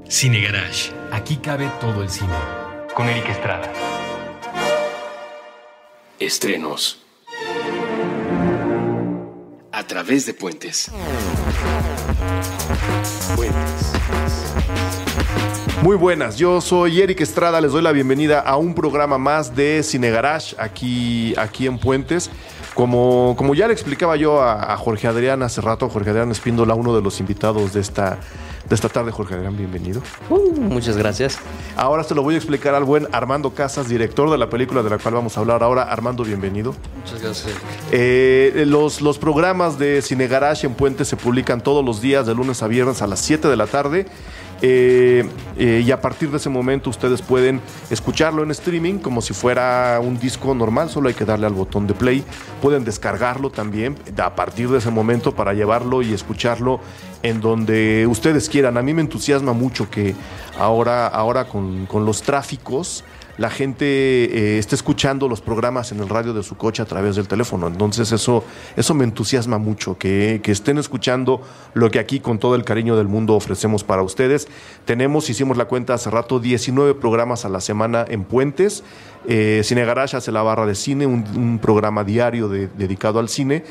Cine Garage. Aquí cabe todo el cine. Con Eric Estrada. Estrenos. A través de puentes. Muy buenas, yo soy Eric Estrada, les doy la bienvenida a un programa más de Cine Garage aquí en Puentes. Como ya le explicaba yo a Jorge Adrián hace rato, Jorge Adrián Espíndola, uno de los invitados de esta tarde. Jorge Adrián, bienvenido. Muchas gracias. Ahora se lo voy a explicar al buen Armando Casas, director de la película de la cual vamos a hablar ahora. Armando, bienvenido. Muchas gracias. Los programas de Cine Garage en Puentes se publican todos los días de lunes a viernes a las 7 de la tarde. Y a partir de ese momento ustedes pueden escucharlo en streaming como si fuera un disco normal, solo hay que darle al botón de play. Pueden descargarlo también a partir de ese momento para llevarlo y escucharlo en donde ustedes quieran. A mí me entusiasma mucho que ahora con los tráficos la gente está escuchando los programas en el radio de su coche a través del teléfono. Entonces eso me entusiasma mucho, que estén escuchando lo que aquí con todo el cariño del mundo ofrecemos para ustedes. Hicimos la cuenta hace rato, 19 programas a la semana en Puentes. Cine Garage hace la barra de cine, un programa diario dedicado al cine.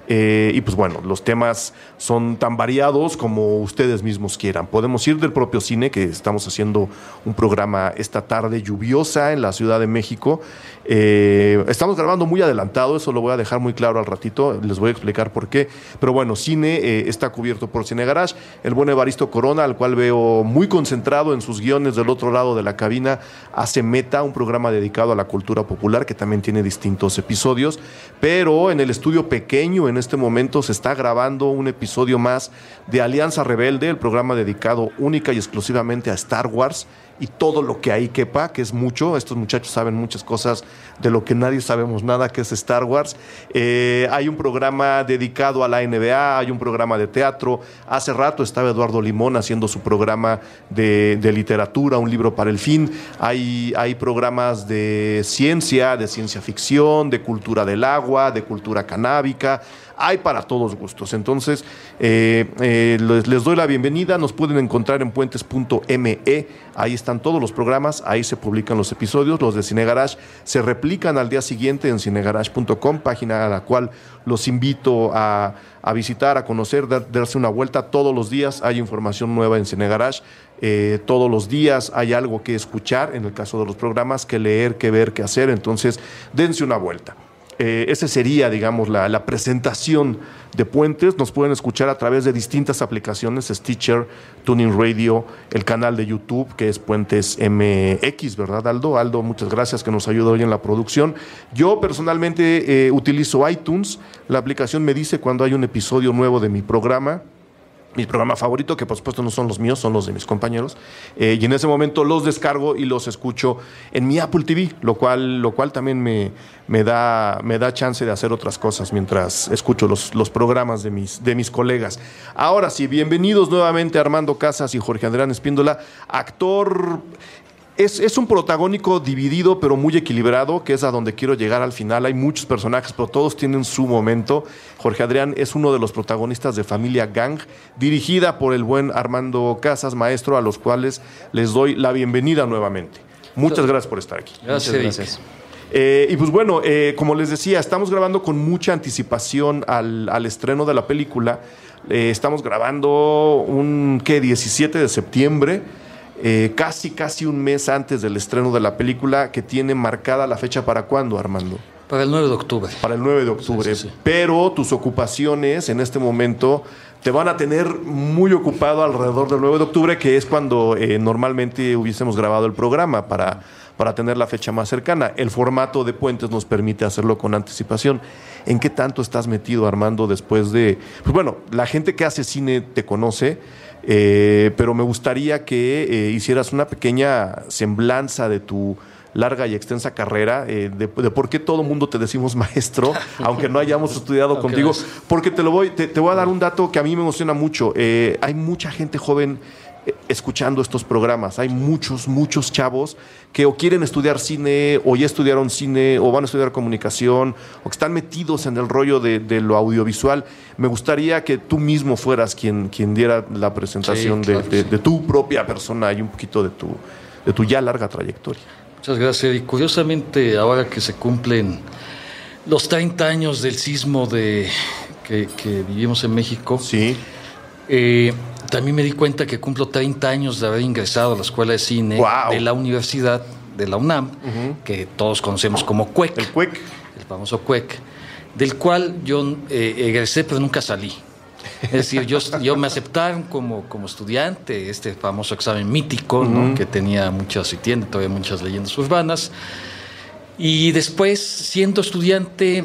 Y pues bueno, los temas son tan variados como ustedes mismos quieran. Podemos ir del propio cine, que estamos haciendo un programa esta tarde lluviosa en la Ciudad de México. Estamos grabando muy adelantado, eso lo voy a dejar muy claro al ratito, les voy a explicar por qué. Pero bueno, cine está cubierto por Cine Garage. El buen Evaristo Corona, al cual veo muy concentrado en sus guiones del otro lado de la cabina, hace Meta, un programa dedicado a la cultura popular que también tiene distintos episodios. Pero en el estudio pequeño, en este momento se está grabando un episodio más de Alianza Rebelde, el programa dedicado única y exclusivamente a Star Wars y todo lo que ahí quepa, que es mucho. Estos muchachos saben muchas cosas de lo que nadie sabemos nada, que es Star Wars. Hay un programa dedicado a la NBA, hay un programa de teatro. Hace rato estaba Eduardo Limón haciendo su programa de literatura, Un libro para el fin. Hay programas de ciencia ficción, de cultura del agua, de cultura canábica. Hay para todos gustos. Entonces, les doy la bienvenida. Nos pueden encontrar en puentes.me. Ahí están todos los programas, ahí se publican los episodios. Los de Cine Garage se replican al día siguiente en cinegarage.com, página a la cual los invito a visitar, a conocer, darse una vuelta. Todos los días hay información nueva en Cine Garage. Todos los días hay algo que escuchar, en el caso de los programas, que leer, que ver, que hacer. Entonces, dense una vuelta. Esa sería, digamos, la presentación de Puentes. Nos pueden escuchar a través de distintas aplicaciones: Stitcher, Tuning Radio, el canal de YouTube, que es Puentes MX, ¿verdad, Aldo? Aldo, muchas gracias, que nos ayuda hoy en la producción. Yo personalmente utilizo iTunes. La aplicación me dice cuando hay un episodio nuevo de mi programa favorito, que por supuesto no son los míos, son los de mis compañeros, y en ese momento los descargo y los escucho en mi Apple TV, lo cual también me da chance de hacer otras cosas mientras escucho los programas de mis colegas. Ahora sí, bienvenidos nuevamente Armando Casas y Jorge Adrián Espíndola, actor. Es un protagónico dividido, pero muy equilibrado, que es a donde quiero llegar al final. Hay muchos personajes, pero todos tienen su momento. Jorge Adrián es uno de los protagonistas de Familia Gang, dirigida por el buen Armando Casas, maestro, a los cuales les doy la bienvenida nuevamente. Muchas gracias por estar aquí. Gracias. Y pues bueno, como les decía, estamos grabando con mucha anticipación al estreno de la película. Estamos grabando 17 de septiembre. Casi un mes antes del estreno de la película, que tiene marcada la fecha. ¿Para cuándo, Armando? Para el 9 de octubre. Para el 9 de octubre. Sí. Pero tus ocupaciones en este momento te van a tener muy ocupado alrededor del 9 de octubre, que es cuando normalmente hubiésemos grabado el programa para tener la fecha más cercana. El formato de Puentes nos permite hacerlo con anticipación. ¿En qué tanto estás metido, Armando, después de...? Pues bueno, la gente que hace cine te conoce, pero me gustaría que hicieras una pequeña semblanza de tu larga y extensa carrera, de por qué todo mundo te decimos maestro, aunque no hayamos estudiado contigo, porque te voy a dar un dato que a mí me emociona mucho. Hay mucha gente joven escuchando estos programas. Hay muchos chavos que o quieren estudiar cine, o ya estudiaron cine, o van a estudiar comunicación, o que están metidos en el rollo de lo audiovisual. Me gustaría que tú mismo fueras quien diera la presentación de tu propia persona y un poquito de tu ya larga trayectoria. Muchas gracias. Y curiosamente, ahora que se cumplen los 30 años del sismo que vivimos en México, sí. También me di cuenta que cumplo 30 años de haber ingresado a la Escuela de Cine de la Universidad de la UNAM, que todos conocemos como CUEC. El CUEC. El famoso CUEC, del cual yo egresé, pero nunca salí. Es decir, yo me aceptaron como estudiante, este famoso examen mítico, ¿no? Que tenía muchas y tiene todavía muchas leyendas urbanas. Y después, siendo estudiante,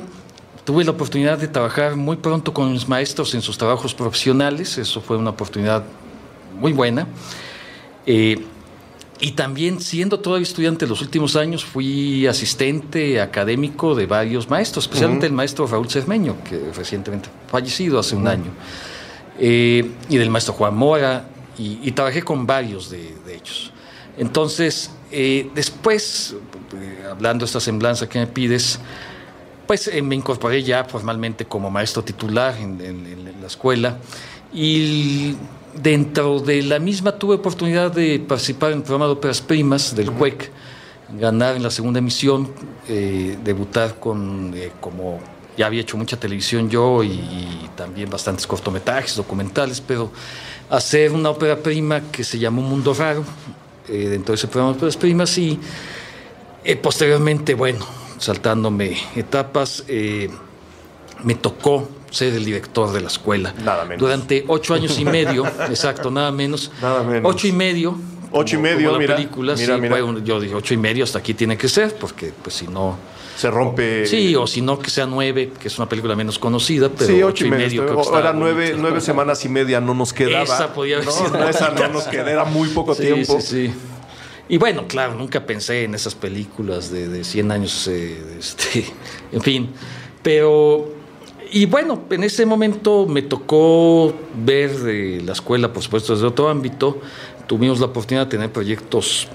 tuve la oportunidad de trabajar muy pronto con mis maestros en sus trabajos profesionales. Eso fue una oportunidad muy buena. Y también, siendo todavía estudiante en los últimos años, fui asistente académico de varios maestros, especialmente el maestro Raúl Cermeño, que recientemente fallecido hace un año, y del maestro Juan Mora, y trabajé con varios de ellos. Entonces, después, hablando de esta semblanza que me pides, pues me incorporé ya formalmente como maestro titular en la escuela, y dentro de la misma tuve oportunidad de participar en el programa de óperas primas del CUEC, ganar en la segunda emisión, debutar como ya había hecho mucha televisión yo y también bastantes cortometrajes, documentales, pero hacer una ópera prima que se llamó Mundo Raro, dentro de ese programa de óperas primas, y posteriormente, bueno, saltándome etapas, me tocó ser el director de la escuela. Nada menos. Durante 8 años y medio, exacto, nada menos. 8 y medio. 8 y medio, como la mira. Película, mira. Yo dije 8 y medio, hasta aquí tiene que ser, porque pues si no... Se rompe... Sí, o si no, que sea 9, que es una película menos conocida, pero sí, 8 y medio. Creo que ahora 9 semanas y media no nos quedaba. Esa podía haber sido. Esa no nos quedaba, era muy poco tiempo. Sí. Y bueno, claro, nunca pensé en esas películas de 100 años, en fin. Pero, y bueno, en ese momento me tocó ver de la escuela, por supuesto, desde otro ámbito. Tuvimos la oportunidad de tener proyectos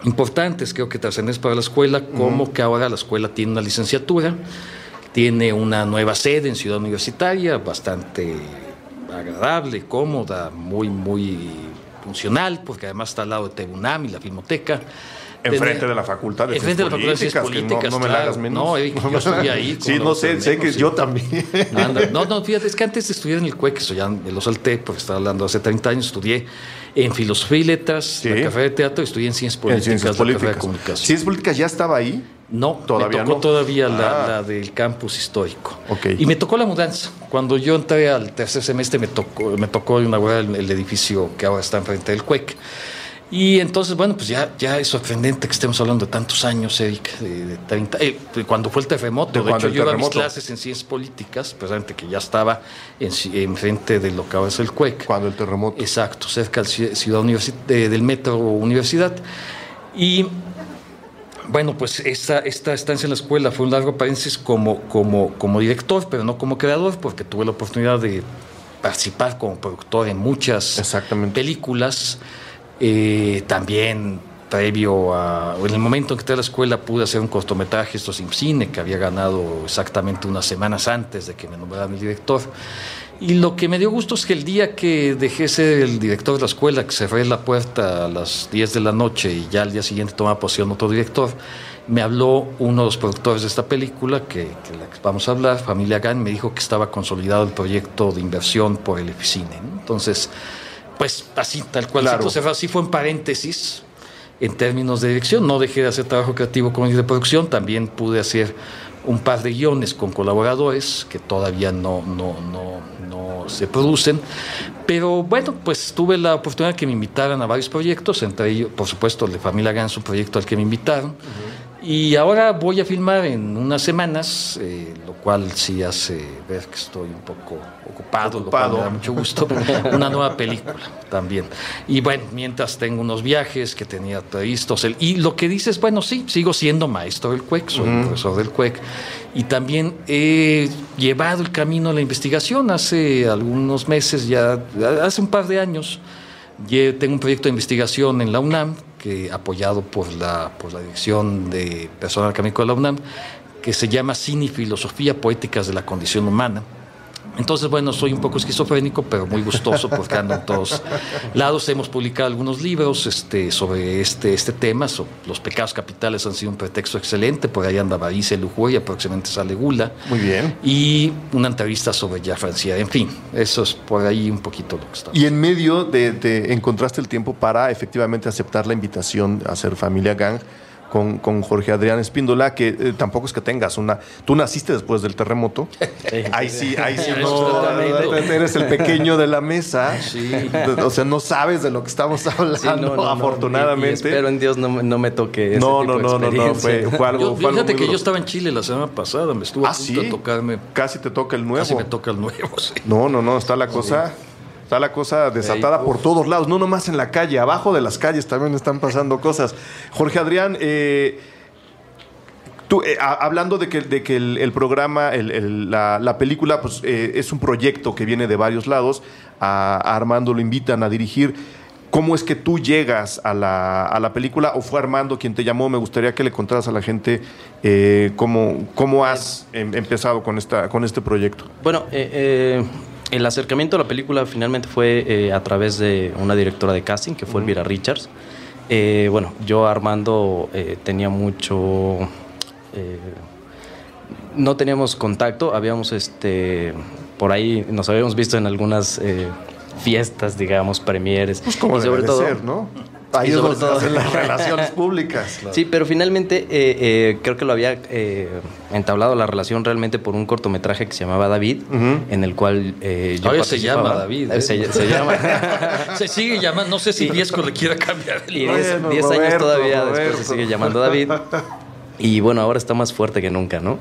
importantes, creo que trascendentes para la escuela, como que ahora la escuela tiene una licenciatura, tiene una nueva sede en Ciudad Universitaria, bastante agradable, cómoda, muy funcional, porque además está al lado de TEBUNAM y la Filmoteca. Enfrente de la Facultad de Ciencias Políticas, no me la hagas menos. No, Eric, yo estudié ahí. Sí, no sé que yo también. No, fíjate, es que antes de estudiar en el CUEC, eso ya me lo salté, porque estaba hablando hace 30 años, estudié en Filosofía y Letras, la carrera de teatro, y estudié en Ciencias Políticas, la carrera de Comunicación. ¿Ciencias Políticas ya estaba ahí? No, me tocó todavía la del campus histórico. Okay. Y me tocó la mudanza. Cuando yo entré al tercer semestre me tocó inaugurar el edificio que ahora está enfrente del CUEC. Y entonces, bueno, pues ya es sorprendente que estemos hablando de tantos años, Eric, de 30, cuando fue el terremoto. De hecho, yo iba a mis clases en Ciencias Políticas, precisamente que ya estaba enfrente de lo que ahora es el CUEC. Cuando el terremoto. Exacto, cerca del Metro Universidad. Y bueno, pues esta estancia en la escuela fue un largo paréntesis como director, pero no como creador, porque tuve la oportunidad de participar como productor en muchas películas. También en el momento en que entré a la escuela pude hacer un cortometraje, esto sin cine, que había ganado exactamente unas semanas antes de que me nombraran el director. Y lo que me dio gusto es que el día que dejé ser el director de la escuela, que cerré la puerta a las 10 de la noche y ya al día siguiente tomaba posesión otro director, me habló uno de los productores de esta película, que la que vamos a hablar, Familia Gan, me dijo que estaba consolidado el proyecto de inversión por el Eficine, ¿no? Entonces, pues así, tal cual. Claro. Entonces, así fue en paréntesis en términos de dirección. No dejé de hacer trabajo creativo como de producción, también pude hacer un par de guiones con colaboradores que todavía no se producen, pero bueno, pues tuve la oportunidad de que me invitaran a varios proyectos, entre ellos, por supuesto, el de Familia Gans, un proyecto al que me invitaron. Y ahora voy a filmar en unas semanas, lo cual sí hace ver que estoy un poco ocupado. Lo cual me da mucho gusto. Una nueva película también. Y bueno, mientras tengo unos viajes que tenía previstos. Y lo que dices, bueno, sí, sigo siendo maestro del CUEC, soy profesor del CUEC. Y también he llevado el camino a la investigación. Hace algunos meses, hace un par de años, tengo un proyecto de investigación en la UNAM, que apoyado por la Dirección de Personal Académico de la UNAM, que se llama Cine y Filosofía Poéticas de la Condición Humana. Entonces, bueno, soy un poco esquizofrénico, pero muy gustoso porque ando en todos lados. Hemos publicado algunos libros sobre este tema. Los pecados capitales han sido un pretexto excelente. Por ahí anda Avaricia y Lujuria, próximamente sale Gula. Muy bien. Y una entrevista sobre Jacques Rancière. En fin, eso es por ahí un poquito lo que estamos. Y en medio de encontraste el tiempo para efectivamente aceptar la invitación a hacer Familia Gang con Jorge Adrián Espíndola, que tampoco es que tengas una... Tú naciste después del terremoto. Ahí sí no, eres el pequeño de la mesa. Sí. O sea, no sabes de lo que estamos hablando, afortunadamente. Y espero en Dios no me toque ese tipo de experiencia. Fue algo Fíjate que duro. Yo estaba en Chile la semana pasada, me estuvo a punto de tocarme. Casi te toca el nuevo. Casi me toca el nuevo, sí. No, está la cosa... Está la cosa desatada por todos lados, no nomás en la calle, abajo de las calles también están pasando cosas. Jorge Adrián, tú, hablando de que el programa, la película, pues es un proyecto que viene de varios lados, a Armando lo invitan a dirigir. ¿Cómo es que tú llegas a la película o fue Armando quien te llamó? Me gustaría que le contaras a la gente cómo has empezado con este proyecto. Bueno, el acercamiento a la película finalmente fue a través de una directora de casting, que fue Elvira Richards. Bueno, yo Armando tenía mucho... no teníamos contacto, habíamos por ahí nos habíamos visto en algunas fiestas, digamos, premieres. Pues como debe de ser, ¿no? Ahí es donde se hacen las relaciones públicas. Claro. Sí, pero finalmente creo que lo había entablado la relación realmente por un cortometraje que se llamaba David, en el cual yo todavía se llama David. Se llama. Se sigue llamando, no sé si Viesco le quiera cambiar. Y 10 años todavía después se sigue llamando David. Y bueno, ahora está más fuerte que nunca, ¿no?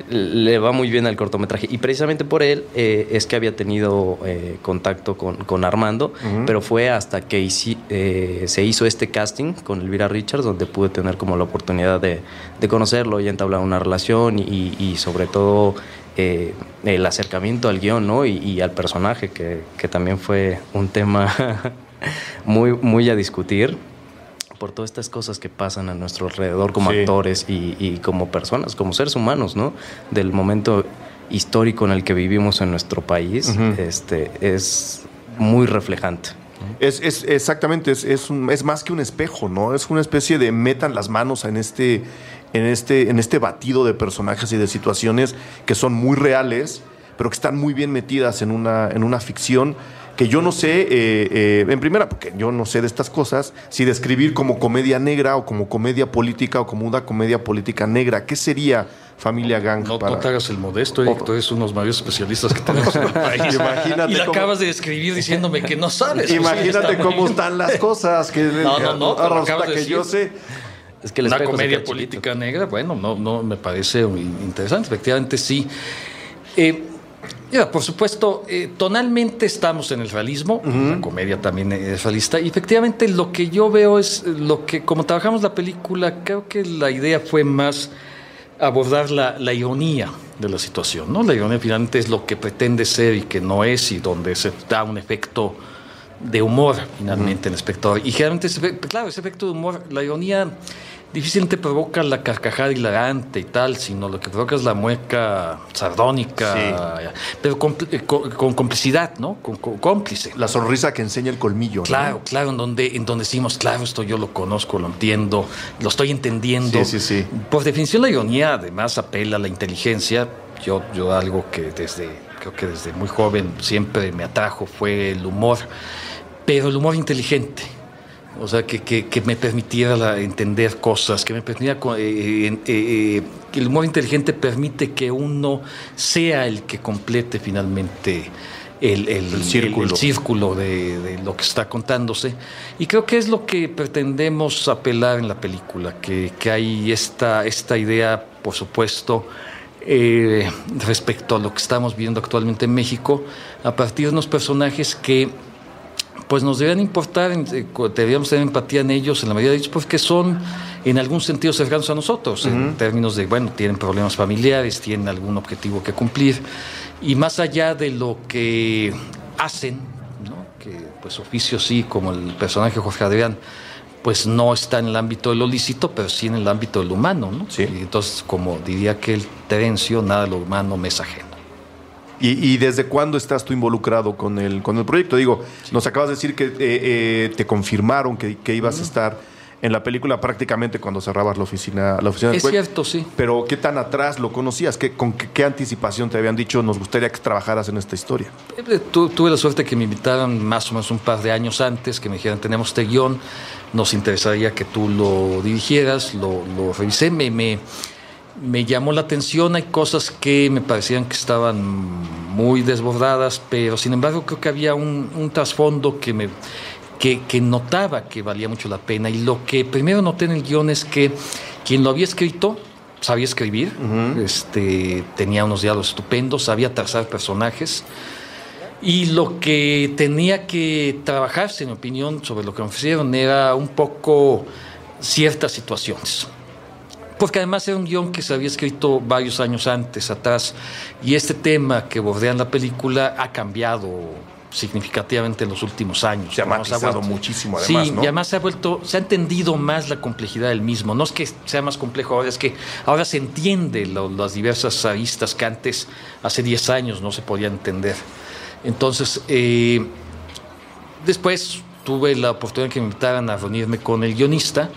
Le va muy bien al cortometraje. Y precisamente por él es que había tenido contacto con Armando, pero fue hasta que se hizo este casting con Elvira Richards, donde pude tener como la oportunidad de conocerlo y entablar una relación y sobre todo el acercamiento al guión, ¿no? Y al personaje, que también fue un tema muy, muy a discutir, por todas estas cosas que pasan a nuestro alrededor como actores y como personas, como seres humanos, ¿no? Del momento histórico en el que vivimos en nuestro país, es muy reflejante. Exactamente, es más que un espejo, ¿no? Es una especie de metan las manos en este batido de personajes y de situaciones que son muy reales, pero que están muy bien metidas en una ficción que yo no sé, en primera, porque yo no sé de estas cosas, si describir como comedia negra o como comedia política o como una comedia política negra. ¿Qué sería Familia Gang? No te hagas el modesto, Eric, tú eres uno de los mayores especialistas que tenemos en el país. Imagínate y la acabas de describir diciéndome que no sabes. Imagínate cómo están las cosas. Que no, acabas de decir. Yo sé. Es que una comedia política negra, bueno, no me parece interesante. Efectivamente, sí. Por supuesto, tonalmente estamos en el realismo, la comedia también es realista, y efectivamente lo que yo veo es como trabajamos la película, creo que la idea fue más abordar la ironía de la situación, ¿no? La ironía finalmente es lo que pretende ser y que no es, y donde se da un efecto de humor finalmente en el espectador. Y generalmente, ese efecto de humor, la ironía difícilmente provoca la carcajada hilarante y tal, sino lo que provoca es la mueca sardónica, pero con complicidad, ¿no? Con cómplice. La sonrisa que enseña el colmillo. Claro, en donde decimos, claro, esto yo lo conozco, lo entiendo, lo estoy entendiendo. Sí. Por definición, la ironía además apela a la inteligencia. Yo algo que creo que desde muy joven siempre me atrajo fue el humor, pero el humor inteligente. O sea, que me permitiera entender cosas, que me permitiera... que el humor inteligente permite que uno sea el que complete finalmente el círculo de lo que está contándose. Y creo que es lo que pretendemos apelar en la película, que hay esta idea, por supuesto, respecto a lo que estamos viendo actualmente en México, a partir de unos personajes que pues nos deberían importar, deberíamos tener empatía en ellos, en la mayoría de ellos, porque son en algún sentido cercanos a nosotros, en términos de, tienen problemas familiares, tienen algún objetivo que cumplir, y más allá de lo que hacen, ¿no? Que pues oficio sí, como el personaje de Jorge Adrián, pues no está en el ámbito de lo lícito, pero sí en el ámbito de lo humano, ¿no? Sí. Y entonces, como diría aquel Terencio, nada de lo humano me es ajeno. ¿Y desde cuándo estás tú involucrado con el proyecto? Digo, nos acabas de decir que te confirmaron que ibas a estar en la película prácticamente cuando cerrabas la oficina del Es cierto, sí. Pero ¿qué tan atrás lo conocías? ¿Con qué anticipación te habían dicho nos gustaría que trabajaras en esta historia? Tuve la suerte que me invitaran más o menos un par de años antes, que me dijeran, tenemos este guión, nos interesaría que tú lo dirigieras, lo revisé, me llamó la atención, hay cosas que me parecían que estaban muy desbordadas, pero sin embargo creo que había un trasfondo que notaba que valía mucho la pena. Y lo que primero noté en el guión es que quien lo había escrito sabía escribir, tenía unos diálogos estupendos, sabía trazar personajes. Y lo que tenía que trabajarse, en mi opinión, sobre lo que me ofrecieron era un poco ciertas situaciones. Porque además era un guión que se había escrito varios años atrás, y este tema que bordea en la película ha cambiado significativamente en los últimos años. Se ha matizado muchísimo, además, sí, ¿no? Y además se ha entendido más la complejidad del mismo. No es que sea más complejo ahora, es que ahora se entiende las diversas aristas que antes, hace 10 años, no se podían entender. Entonces, después tuve la oportunidad que me invitaran a reunirme con el guionista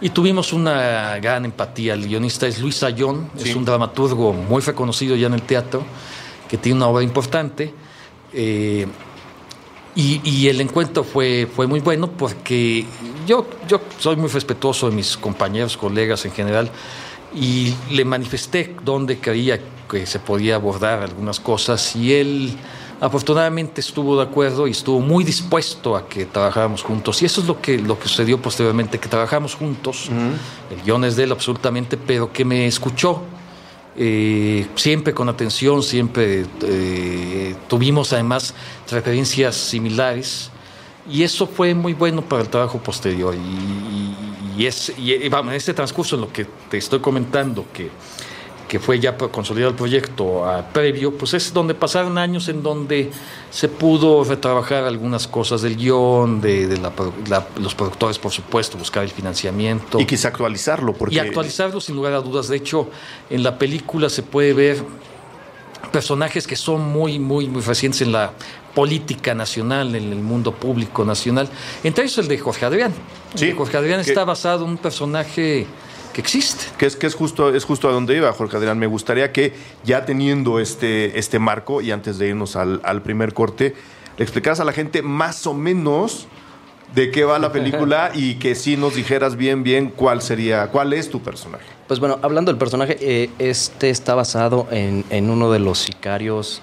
y tuvimos una gran empatía. El guionista es Luis Ayón, sí. Es un dramaturgo muy reconocido ya en el teatro, que tiene una obra importante. Y el encuentro fue muy bueno porque yo soy muy respetuoso de mis compañeros, colegas en general, y le manifesté dónde creía que se podía abordar algunas cosas, y él afortunadamente estuvo de acuerdo y estuvo muy dispuesto a que trabajáramos juntos. Y eso es lo que sucedió posteriormente, que trabajamos juntos. El guión es de él absolutamente, pero que me escuchó. Siempre con atención, siempre tuvimos además referencias similares, y eso fue muy bueno para el trabajo posterior. Y vamos, en este transcurso, en lo que te estoy comentando, que fue ya para consolidar el proyecto previo, pues es donde pasaron años en donde se pudo retrabajar algunas cosas del guión, los productores, por supuesto, buscar el financiamiento. Y quizá actualizarlo. Y actualizarlo sin lugar a dudas. De hecho, en la película se puede ver personajes que son muy, muy, muy recientes en la política nacional, en el mundo público nacional. Entre ellos el de Jorge Adrián. Sí, el de Jorge Adrián está basado en un personaje que existe. Que es justo a donde iba, Jorge Adrián. Me gustaría que, ya teniendo este marco, y antes de irnos al primer corte, le explicaras a la gente más o menos de qué va la película y que sí nos dijeras bien cuál es tu personaje. Pues bueno, hablando del personaje, está basado en uno de los sicarios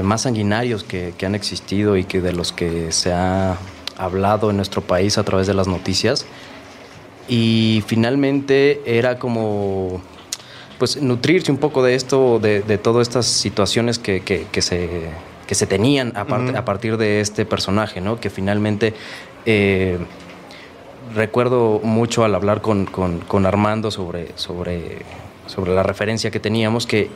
más sanguinarios que han existido y que de los que se ha hablado en nuestro país a través de las noticias. Y finalmente era como pues nutrirse un poco de esto, de todas estas situaciones que se tenían a partir de este personaje, ¿no? Que finalmente recuerdo mucho al hablar con Armando sobre la referencia que teníamos, que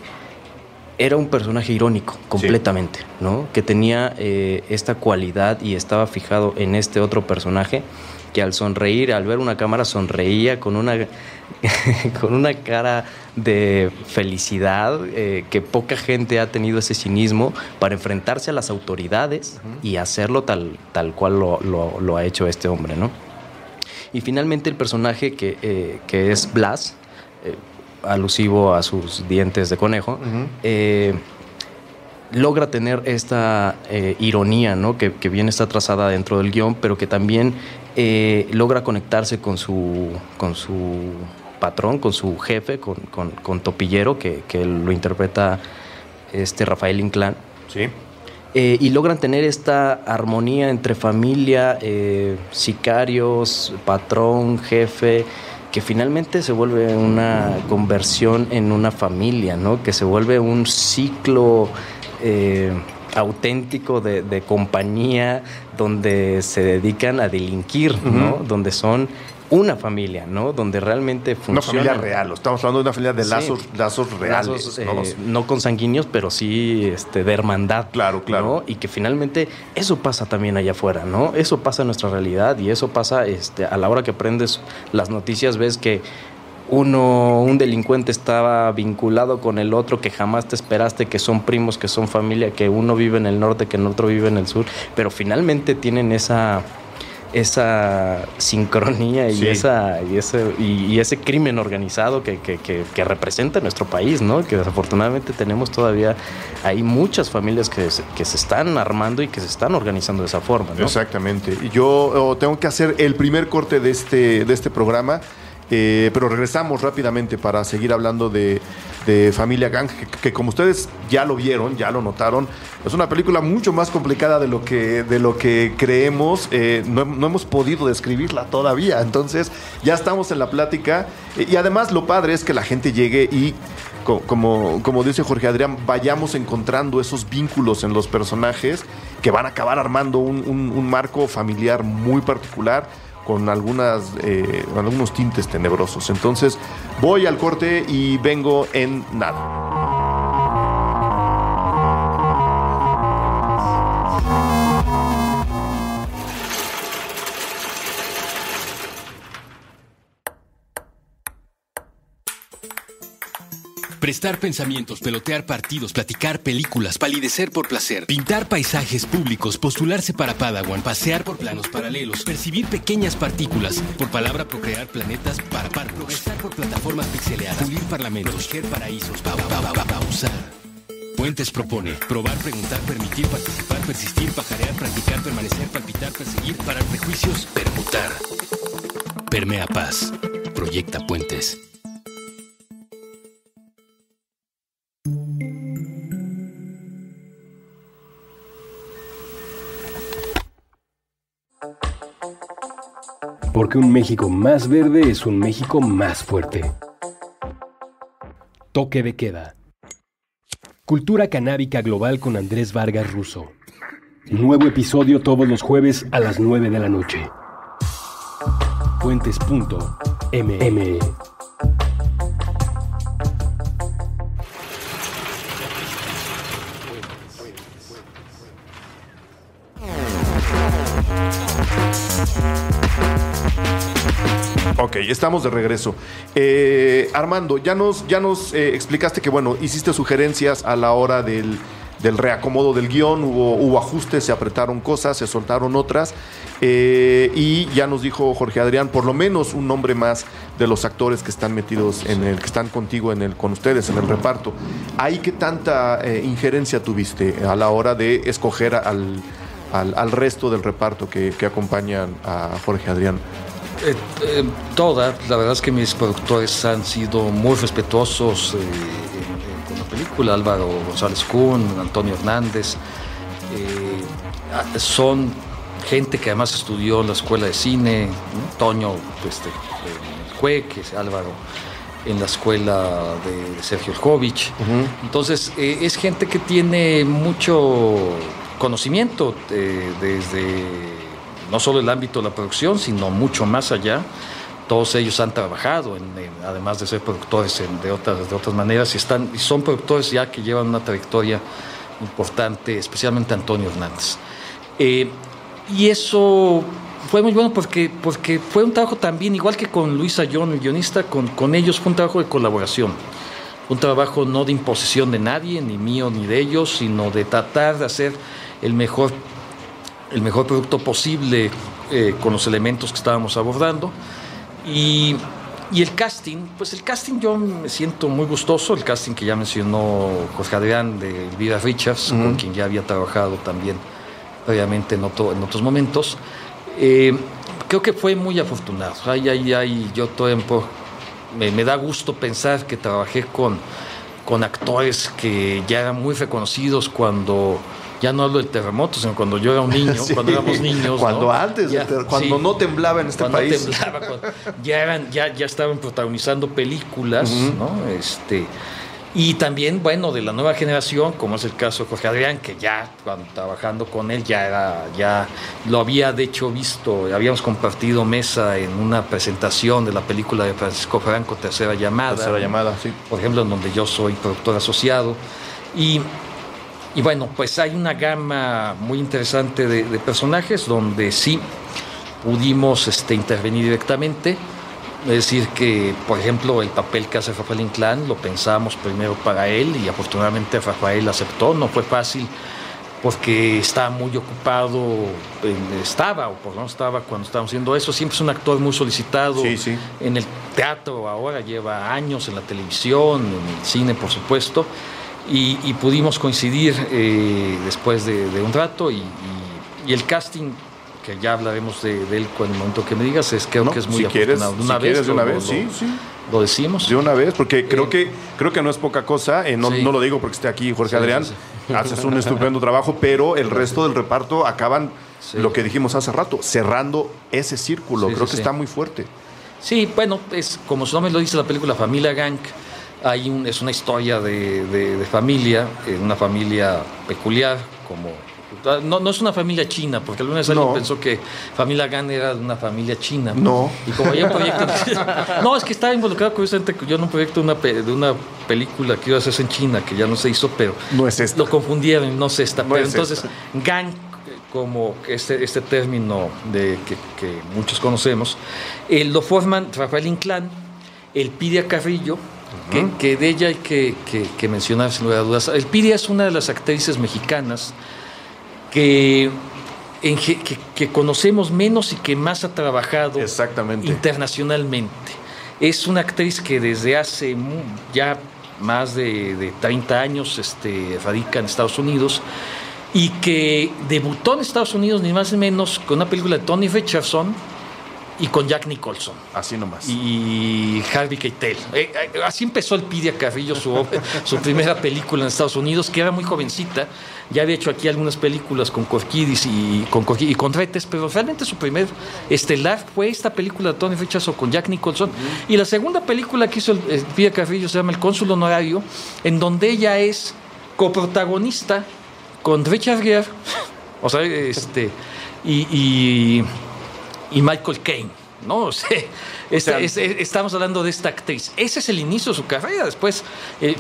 era un personaje irónico completamente, sí, ¿no? Que tenía esta cualidad y estaba fijado en este otro personaje que al sonreír, al ver una cámara, sonreía con una cara de felicidad, que poca gente ha tenido ese cinismo para enfrentarse a las autoridades y hacerlo tal cual lo ha hecho este hombre, ¿no? Y finalmente el personaje que es Blas, alusivo a sus dientes de conejo, logra tener esta ironía, ¿no? que bien está trazada dentro del guión, pero que también logra conectarse con su patrón, con su jefe, con Topillero, que lo interpreta Rafael Inclán. Sí. Y logran tener esta armonía entre familia, sicarios, patrón, jefe, que finalmente se vuelve una conversión en una familia, ¿no? Que se vuelve un ciclo auténtico de compañía donde se dedican a delinquir, ¿no? Donde son una familia, ¿no? Donde realmente funciona. Una familia real, estamos hablando de una familia de lazos reales. Lazos, no consanguíneos, pero sí de hermandad. Claro. ¿no? Y que finalmente eso pasa también allá afuera, ¿no? Eso pasa en nuestra realidad y eso pasa a la hora que aprendes las noticias, ves que un delincuente estaba vinculado con el otro que jamás te esperaste, que son primos, que son familia, que uno vive en el norte, que el otro vive en el sur, pero finalmente tienen esa sincronía y, ese crimen organizado que representa nuestro país, ¿no? Que desafortunadamente tenemos todavía, hay muchas familias que se están armando y que se están organizando de esa forma, ¿no? Exactamente. Y yo tengo que hacer el primer corte de este programa. Pero regresamos rápidamente para seguir hablando de Familia Gang, que como ustedes ya lo vieron, ya lo notaron, es una película mucho más complicada de lo que creemos. No hemos podido describirla todavía, entonces ya estamos en la plática. Y además lo padre es que la gente llegue y, como dice Jorge Adrián, vayamos encontrando esos vínculos en los personajes que van a acabar armando un marco familiar muy particular, con algunos tintes tenebrosos. Entonces, voy al corte y vengo en nada. Prestar pensamientos, pelotear partidos, platicar películas, palidecer por placer, pintar paisajes públicos, postularse para Padawan, pasear por planos paralelos, percibir pequeñas partículas, por palabra procrear planetas para progresar por plataformas pixeleadas, pulir parlamentos, proteger paraísos, pausar. Puentes propone probar, preguntar, permitir, participar, persistir, pajarear, practicar, permanecer, palpitar, perseguir, parar prejuicios, permutar. Permea paz. Proyecta Puentes. Porque un México más verde es un México más fuerte. Toque de queda. Cultura canábica global con Andrés Vargas Russo. Nuevo episodio todos los jueves a las 9 de la noche. Puentes.me. Ok, estamos de regreso. Armando, ya nos explicaste que, bueno, hiciste sugerencias a la hora del reacomodo del guión, hubo ajustes, se apretaron cosas, se soltaron otras, y ya nos dijo Jorge Adrián, por lo menos un nombre más de los actores que están metidos que están contigo con ustedes en el reparto. ¿Ahí qué tanta injerencia tuviste a la hora de escoger al resto del reparto que acompañan a Jorge Adrián? La verdad es que mis productores han sido muy respetuosos con la película. Álvaro González Kuhn, Antonio Hernández, son gente que además estudió en la escuela de cine, ¿no? Toño en el CUEC, Álvaro en la escuela de Sergio Eljovich. Uh-huh. Entonces es gente que tiene mucho conocimiento desde no solo el ámbito de la producción, sino mucho más allá. Todos ellos han trabajado, además de ser productores de otras maneras, y son productores ya que llevan una trayectoria importante, especialmente Antonio Hernández. Y eso fue muy bueno porque fue un trabajo también, igual que con Luis Ayón, el guionista, con ellos fue un trabajo de colaboración. Un trabajo no de imposición de nadie, ni mío ni de ellos, sino de tratar de hacer el mejor producto posible con los elementos que estábamos abordando. Y el casting yo me siento muy gustoso. El casting que ya mencionó Jorge Adrián de Elvira Richards, uh-huh, con quien ya había trabajado también previamente en otros momentos. Creo que fue muy afortunado. Yo todavía me da gusto pensar que trabajé con actores que ya eran muy reconocidos cuando... Ya no hablo del terremoto, sino cuando yo era un niño, sí, cuando éramos niños. Cuando, ¿no? Antes, cuando sí, no temblaba en este país. Ya estaban protagonizando películas, uh-huh, ¿no? Y también, bueno, de la nueva generación, como es el caso de Jorge Adrián, que ya, cuando trabajando con él, ya lo había de hecho visto, habíamos compartido mesa en una presentación de la película de Francisco Franco, Tercera Llamada. Tercera Llamada, sí. Por ejemplo, en donde yo soy productor asociado. Y bueno, pues hay una gama muy interesante de personajes donde sí pudimos intervenir directamente. Es decir, que, por ejemplo, el papel que hace Rafael Inclán lo pensamos primero para él y afortunadamente Rafael aceptó. No fue fácil porque estaba muy ocupado, estaba cuando estábamos haciendo eso. Siempre es un actor muy solicitado en el teatro, ahora lleva años en la televisión, en el cine, por supuesto, y pudimos coincidir después de un rato y el casting, que ya hablaremos de él en el momento que me digas, creo que es muy afortunado. De una vez, sí. Lo decimos. De una vez, porque creo que no es poca cosa, no lo digo porque esté aquí Jorge Adrián, haces un estupendo trabajo, pero el resto del reparto acaban, lo que dijimos hace rato, cerrando ese círculo, creo que está muy fuerte. Sí, bueno, es como su nombre lo dice la película, Familia Gang. Es una historia de familia, una familia peculiar, como... No es una familia china, porque alguna vez alguien pensó que Familia Gang era de una familia china. No. Y como había un proyecto... No, es que estaba involucrado curiosamente yo en un proyecto de una película que iba a hacerse en China, que ya no se hizo, pero... No es esta. Lo confundieron, no es esta. No pero es entonces, esta. Gang, como este término que muchos conocemos, lo forman Rafael Inclán, Elpidia Carrillo, que de ella hay que mencionar sin lugar a dudas. Elpidia es una de las actrices mexicanas que conocemos menos y que más ha trabajado internacionalmente. Es una actriz que desde hace ya más de 30 años radica en Estados Unidos y que debutó en Estados Unidos ni más ni menos con una película de Tony Richardson y con Jack Nicholson. Así nomás. Y Harvey Keitel. Así empezó Elpidia Carrillo su primera película en Estados Unidos, que era muy jovencita. Ya había hecho aquí algunas películas con Corquidis y con Retes, pero realmente su primer estelar fue esta película de Tony Richardson con Jack Nicholson. Y la segunda película que hizo Elpidia Carrillo se llama El Cónsul Honorario, en donde ella es coprotagonista con Richard Gere, o sea, y Michael Caine, ¿no? O sea, estamos hablando de esta actriz. Ese es el inicio de su carrera. Después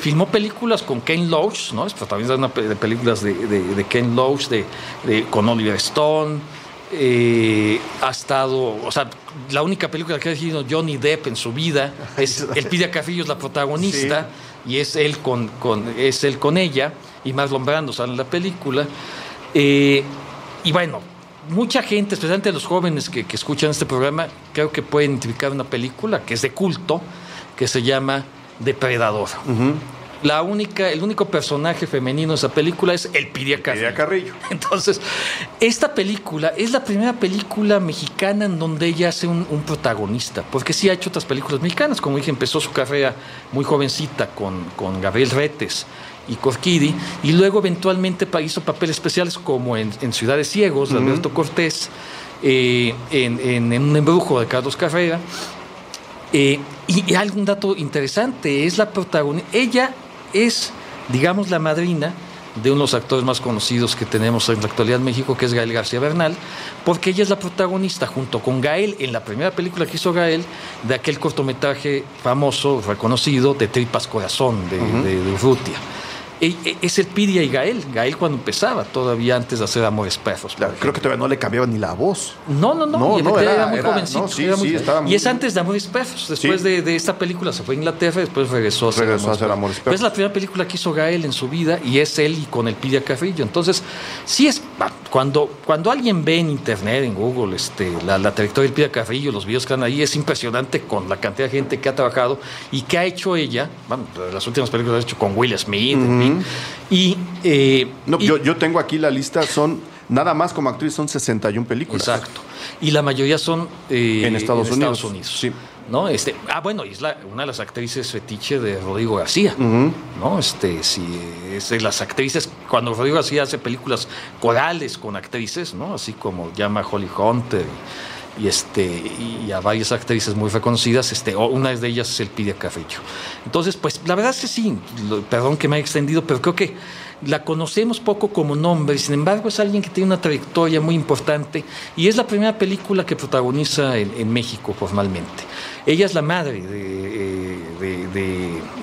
filmó películas con Ken Loach, ¿no? Es protagonista de películas de Ken Loach, con Oliver Stone. Ha estado, o sea, la única película que ha dirigido Johnny Depp en su vida es Elpidia Carrillo, es la protagonista, y es él con ella, y Marlon Brando sale en la película. Y bueno, mucha gente, especialmente los jóvenes que escuchan este programa, creo que pueden identificar una película que es de culto, que se llama Depredador. El único personaje femenino de esa película es Elpidia Carrillo. Entonces, esta película es la primera película mexicana en donde ella hace un protagonista, porque sí ha hecho otras películas mexicanas. Como dije, empezó su carrera muy jovencita con Gabriel Retes y Corquidi, y luego eventualmente hizo papeles especiales como en Ciudad de Ciegos, de Alberto Cortés, en Un embrujo de Carlos Carrera. Y algún dato interesante, es la protagonista, ella es, digamos, la madrina de uno de los actores más conocidos que tenemos en la actualidad en México, que es Gael García Bernal, porque ella es la protagonista, junto con Gael, en la primera película que hizo Gael, de aquel cortometraje famoso, reconocido, de Tripas Corazón, de Urrutia. Es Elpidia y Gael cuando empezaba, todavía antes de hacer Amores Perros. Claro, creo que todavía no le cambiaba ni la voz. No, era muy jovencito. No, y es antes de Amores Perros. Después de esta película se fue a Inglaterra, después regresó a hacer Amores Perros. Es la primera película que hizo Gael en su vida, y es él y con Elpidia Carrillo. Entonces, sí es... Cuando alguien ve en internet, en Google, la trayectoria de Elpidia Carrillo, los videos que están ahí, es impresionante con la cantidad de gente que ha trabajado y que ha hecho ella. Bueno, las últimas películas ha hecho con Will Smith, yo tengo aquí la lista, son nada más como actriz son 61 películas. Exacto. Y la mayoría son en Estados Unidos. Sí. ¿No? Bueno, y es una de las actrices fetiche de Rodrigo García, ¿no? Es de las actrices, cuando Rodrigo García hace películas corales con actrices, ¿no? Así como llama Holly Hunter y a varias actrices muy reconocidas, una de ellas es Elpidia Carrillo. Entonces, pues la verdad es que sí, perdón que me haya extendido, pero creo que la conocemos poco como nombre, sin embargo es alguien que tiene una trayectoria muy importante y es la primera película que protagoniza en México formalmente. Ella es la madre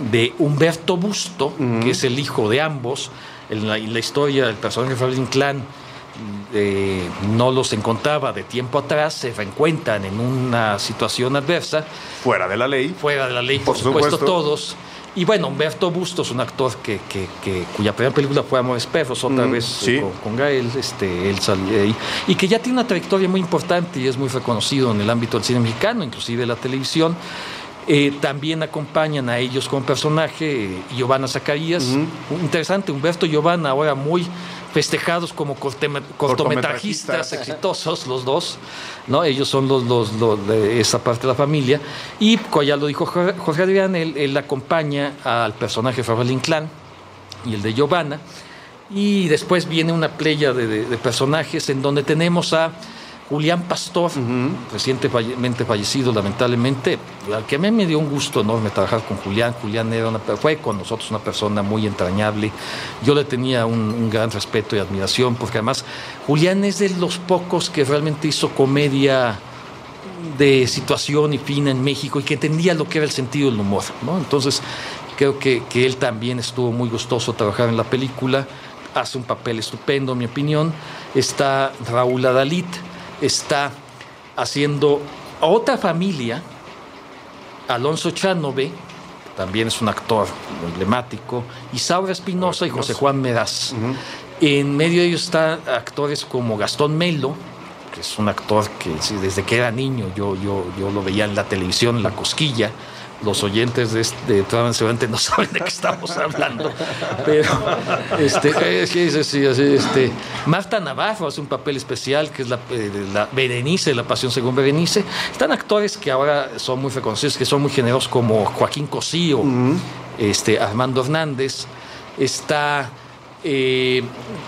de Humberto Busto, que es el hijo de ambos. En la historia, el personaje de Raúl Inclán no los encontraba de tiempo atrás, se reencuentran en una situación adversa. Fuera de la ley. Fuera de la ley, por supuesto, todos. Y bueno, Humberto Bustos, un actor cuya primera película fue Amores Perros, otra vez sí, con Gael, él salió ahí, y que ya tiene una trayectoria muy importante y es muy reconocido en el ámbito del cine mexicano, inclusive de la televisión. También acompañan a ellos como personaje Giovanna Zacarías. Interesante, Humberto y Giovanna ahora muy festejados como cortometrajistas exitosos, los dos, ¿no? Ellos son los de esa parte de la familia. Y, como ya lo dijo Jorge Adrián, él acompaña al personaje de Rafael Inclán y el de Giovanna. Y después viene una playa de personajes en donde tenemos a Julián Pastor, recientemente fallecido lamentablemente, al que a mí me dio un gusto enorme trabajar con Julián. Julián fue con nosotros una persona muy entrañable. Yo le tenía un gran respeto y admiración, porque además Julián es de los pocos que realmente hizo comedia de situación y fina en México y que entendía lo que era el sentido del humor, ¿no? Entonces creo que él también estuvo muy gustoso trabajar en la película. Hace un papel estupendo, en mi opinión. Está Raúl Adalit, está haciendo a otra familia, Alonso Chanove, también es un actor emblemático, Isaura Espinosa y José Juan Meraz. En medio de ellos están actores como Gastón Melo, que es un actor que desde que era niño yo lo veía en la televisión, en La Cosquilla. Los oyentes de programa seguramente no saben de qué estamos hablando, pero Marta Navarro hace un papel especial, que es la Berenice, La Pasión según Berenice. Están actores que ahora son muy reconocidos, que son muy generosos, como Joaquín Cosío, Armando Hernández. Está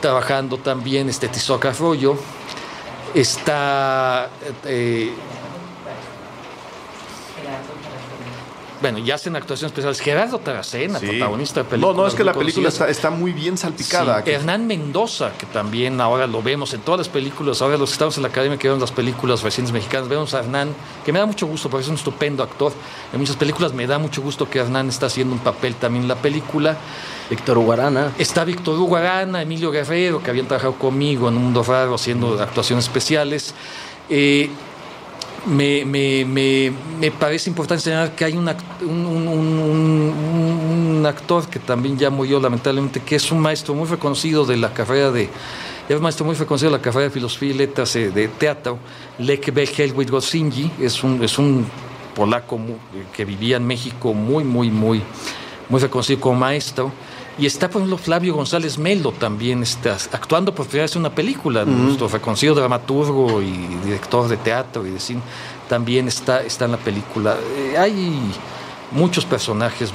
trabajando también Tizoc Arroyo. Está bueno, y hacen actuaciones especiales. Gerardo Taracena, protagonista de películas. No, es que la película está muy bien salpicada. Sí. Hernán Mendoza, que también ahora lo vemos en todas las películas. Ahora los que estamos en la academia que vemos las películas recientes mexicanas, vemos a Hernán, que me da mucho gusto porque es un estupendo actor. En muchas películas me da mucho gusto que Hernán está haciendo un papel también en la película. Víctor Hugo Arana. Está Víctor Hugo Arana, Emilio Guerrero, que habían trabajado conmigo en Un Mundo Raro haciendo actuaciones especiales. Me parece importante señalar que hay un actor que también ya murió lamentablemente, que es un maestro muy reconocido de la carrera de Filosofía y Letras de teatro, Lech Helwig Goscinny. Es un polaco que vivía en México, muy reconocido como maestro. Y está, por ejemplo, Flavio González Melo también actuando por primera vez en una película. Nuestro reconocido dramaturgo y director de teatro y de cine también está en la película. Hay muchos personajes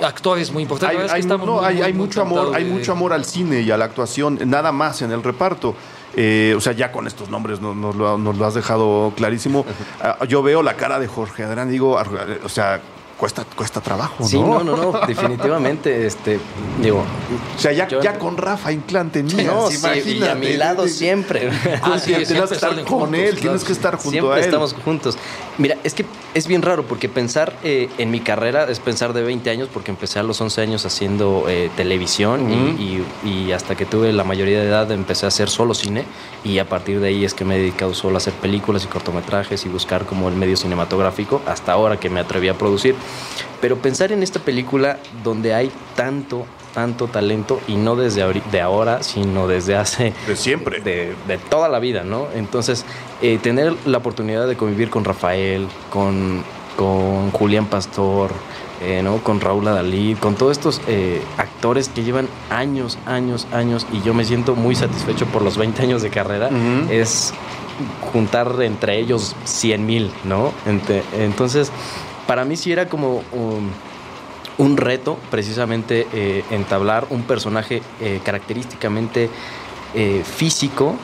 actores muy importantes. Hay mucho amor al cine y a la actuación, nada más en el reparto. Ya con estos nombres nos lo has dejado clarísimo. Yo veo la cara de Jorge Adrián, digo, cuesta trabajo, ¿no? Sí, no, definitivamente, digo... O sea, ya con Rafa Inclán tenías, imagínate. Y a mi lado siempre. Tienes que estar con él, tienes que estar junto a él. Siempre estamos juntos. Mira, es que es bien raro, porque pensar en mi carrera es pensar de 20 años, porque empecé a los 11 años haciendo televisión y hasta que tuve la mayoría de edad empecé a hacer solo cine, y a partir de ahí es que me he dedicado solo a hacer películas y cortometrajes y buscar como el medio cinematográfico, hasta ahora que me atreví a producir. Pero pensar en esta película donde hay tanto talento, y no de ahora, sino desde hace... De siempre. De toda la vida, ¿no? Entonces, tener la oportunidad de convivir con Rafael, con Julián Pastor, ¿no? Con Raúl Adalit, con todos estos actores que llevan años, y yo me siento muy satisfecho por los 20 años de carrera, es juntar entre ellos 100,000, ¿no? Entonces... Para mí sí era como un reto, precisamente, entablar un personaje característicamente físico,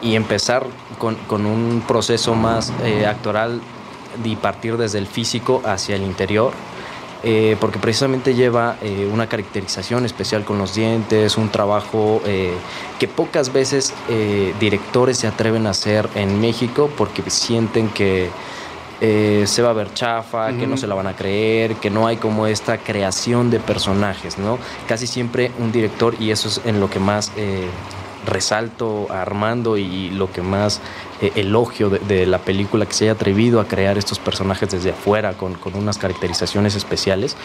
y empezar con un proceso más actoral y partir desde el físico hacia el interior. Porque precisamente lleva una caracterización especial con los dientes, un trabajo que pocas veces directores se atreven a hacer en México porque sienten que se va a ver chafa, que no se la van a creer, que no hay como esta creación de personajes, ¿no? Casi siempre un director, y eso es en lo que más resalto a Armando y lo que más elogio de la película, que se haya atrevido a crear estos personajes desde afuera con unas caracterizaciones especiales.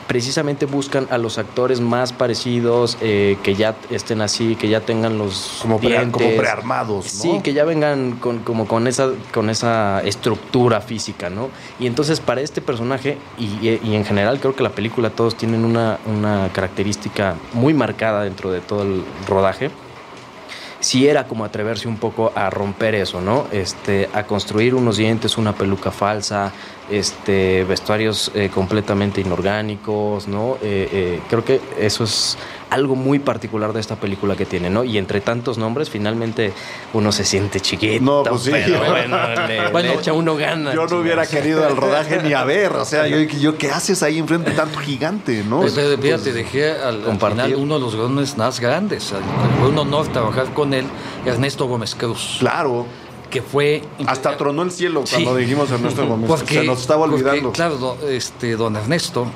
Precisamente buscan a los actores más parecidos, que ya estén así, que ya tengan los dientes como prearmados, ¿no? Sí, que ya vengan con esa estructura física, ¿no? Y entonces para este personaje y en general creo que la película todos tienen una característica muy marcada dentro de todo el rodaje. Sí era como atreverse un poco a romper eso, ¿no? A construir unos dientes, una peluca falsa, vestuarios completamente inorgánicos, ¿no? Creo que eso es algo muy particular de esta película que tiene, ¿no? Y entre tantos nombres, finalmente uno se siente chiquito. No, pues sí. Pero le echa uno ganas. Yo no hubiera querido el rodaje ni a ver. O sea, yo ¿qué haces ahí enfrente de tanto gigante, no? Pues, fíjate, dejé al final uno de los grandes más grandes. Fue un honor trabajar con él, Ernesto Gómez Cruz. Claro. Que fue... Hasta tronó el cielo cuando dijimos Ernesto Gómez. Se nos estaba olvidando. Porque, claro, don Ernesto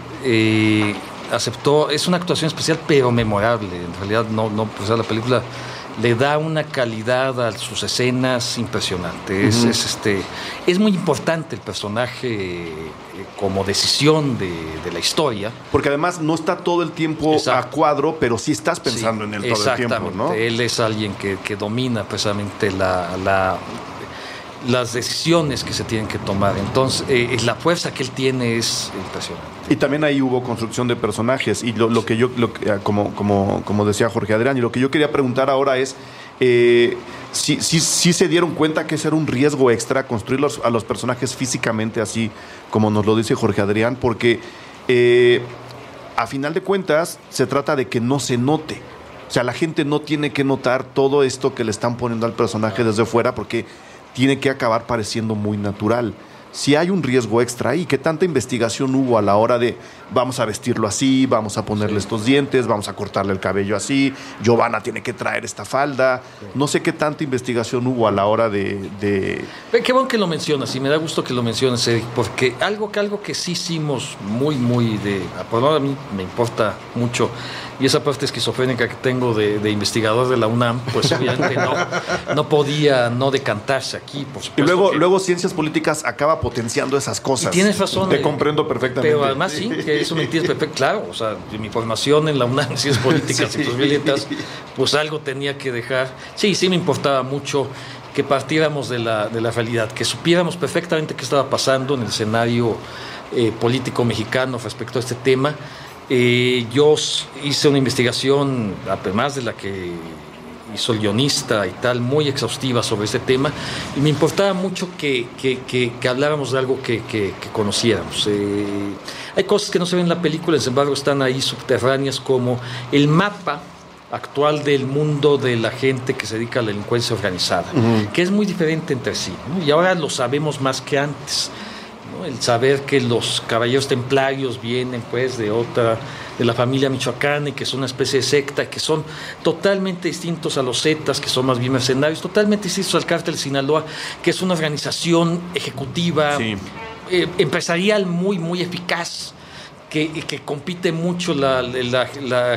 aceptó, es una actuación especial pero memorable. En realidad pues la película le da una calidad a sus escenas impresionante. Es muy importante el personaje como decisión de la historia. Porque además no está todo el tiempo a cuadro, pero sí estás pensando en él todo el tiempo, ¿no? Él es alguien que domina precisamente las decisiones que se tienen que tomar. Entonces, la fuerza que él tiene es impresionante. Y también ahí hubo construcción de personajes. Y como decía Jorge Adrián, y lo que yo quería preguntar ahora es si se dieron cuenta que ese era un riesgo extra, construir a los personajes físicamente, así como nos lo dice Jorge Adrián, porque a final de cuentas se trata de que no se note. O sea, la gente no tiene que notar todo esto que le están poniendo al personaje desde fuera, porque tiene que acabar pareciendo muy natural. Si hay un riesgo extra ahí, ¿qué tanta investigación hubo a la hora de vamos a vestirlo así, vamos a ponerle estos dientes, vamos a cortarle el cabello así, Giovanna tiene que traer esta falda? No sé qué tanta investigación hubo a la hora de... Qué bueno que lo mencionas, y me da gusto que lo menciones, Eric, porque algo que sí hicimos muy por lo menos a mí me importa mucho, y esa parte esquizofrénica que tengo de investigador de la UNAM, pues obviamente no podía no decantarse aquí, por supuesto. Y luego Ciencias Políticas acaba potenciando esas cosas. Y tienes razón. Te comprendo perfectamente. Pero además sí, que eso me entiendes perfecto. Claro, o sea, mi formación en la UNAM en Ciencias Políticas y Letras, pues algo tenía que dejar. Sí me importaba mucho que partiéramos de la realidad, que supiéramos perfectamente qué estaba pasando en el escenario político mexicano respecto a este tema. Yo hice una investigación, además de la que hizo el guionista y tal, muy exhaustiva sobre este tema, y me importaba mucho que habláramos de algo que conociéramos. Hay cosas que no se ven en la película, sin embargo están ahí subterráneas, como el mapa actual del mundo de la gente que se dedica a la delincuencia organizada, que es muy diferente entre sí, ¿no? Y ahora lo sabemos más que antes, ¿no? El saber que los caballeros templarios vienen pues de la familia michoacana y que son una especie de secta, que son totalmente distintos a los Zetas, que son más bien mercenarios, totalmente distintos al Cártel de Sinaloa, que es una organización ejecutiva, empresarial muy eficaz, que compite mucho la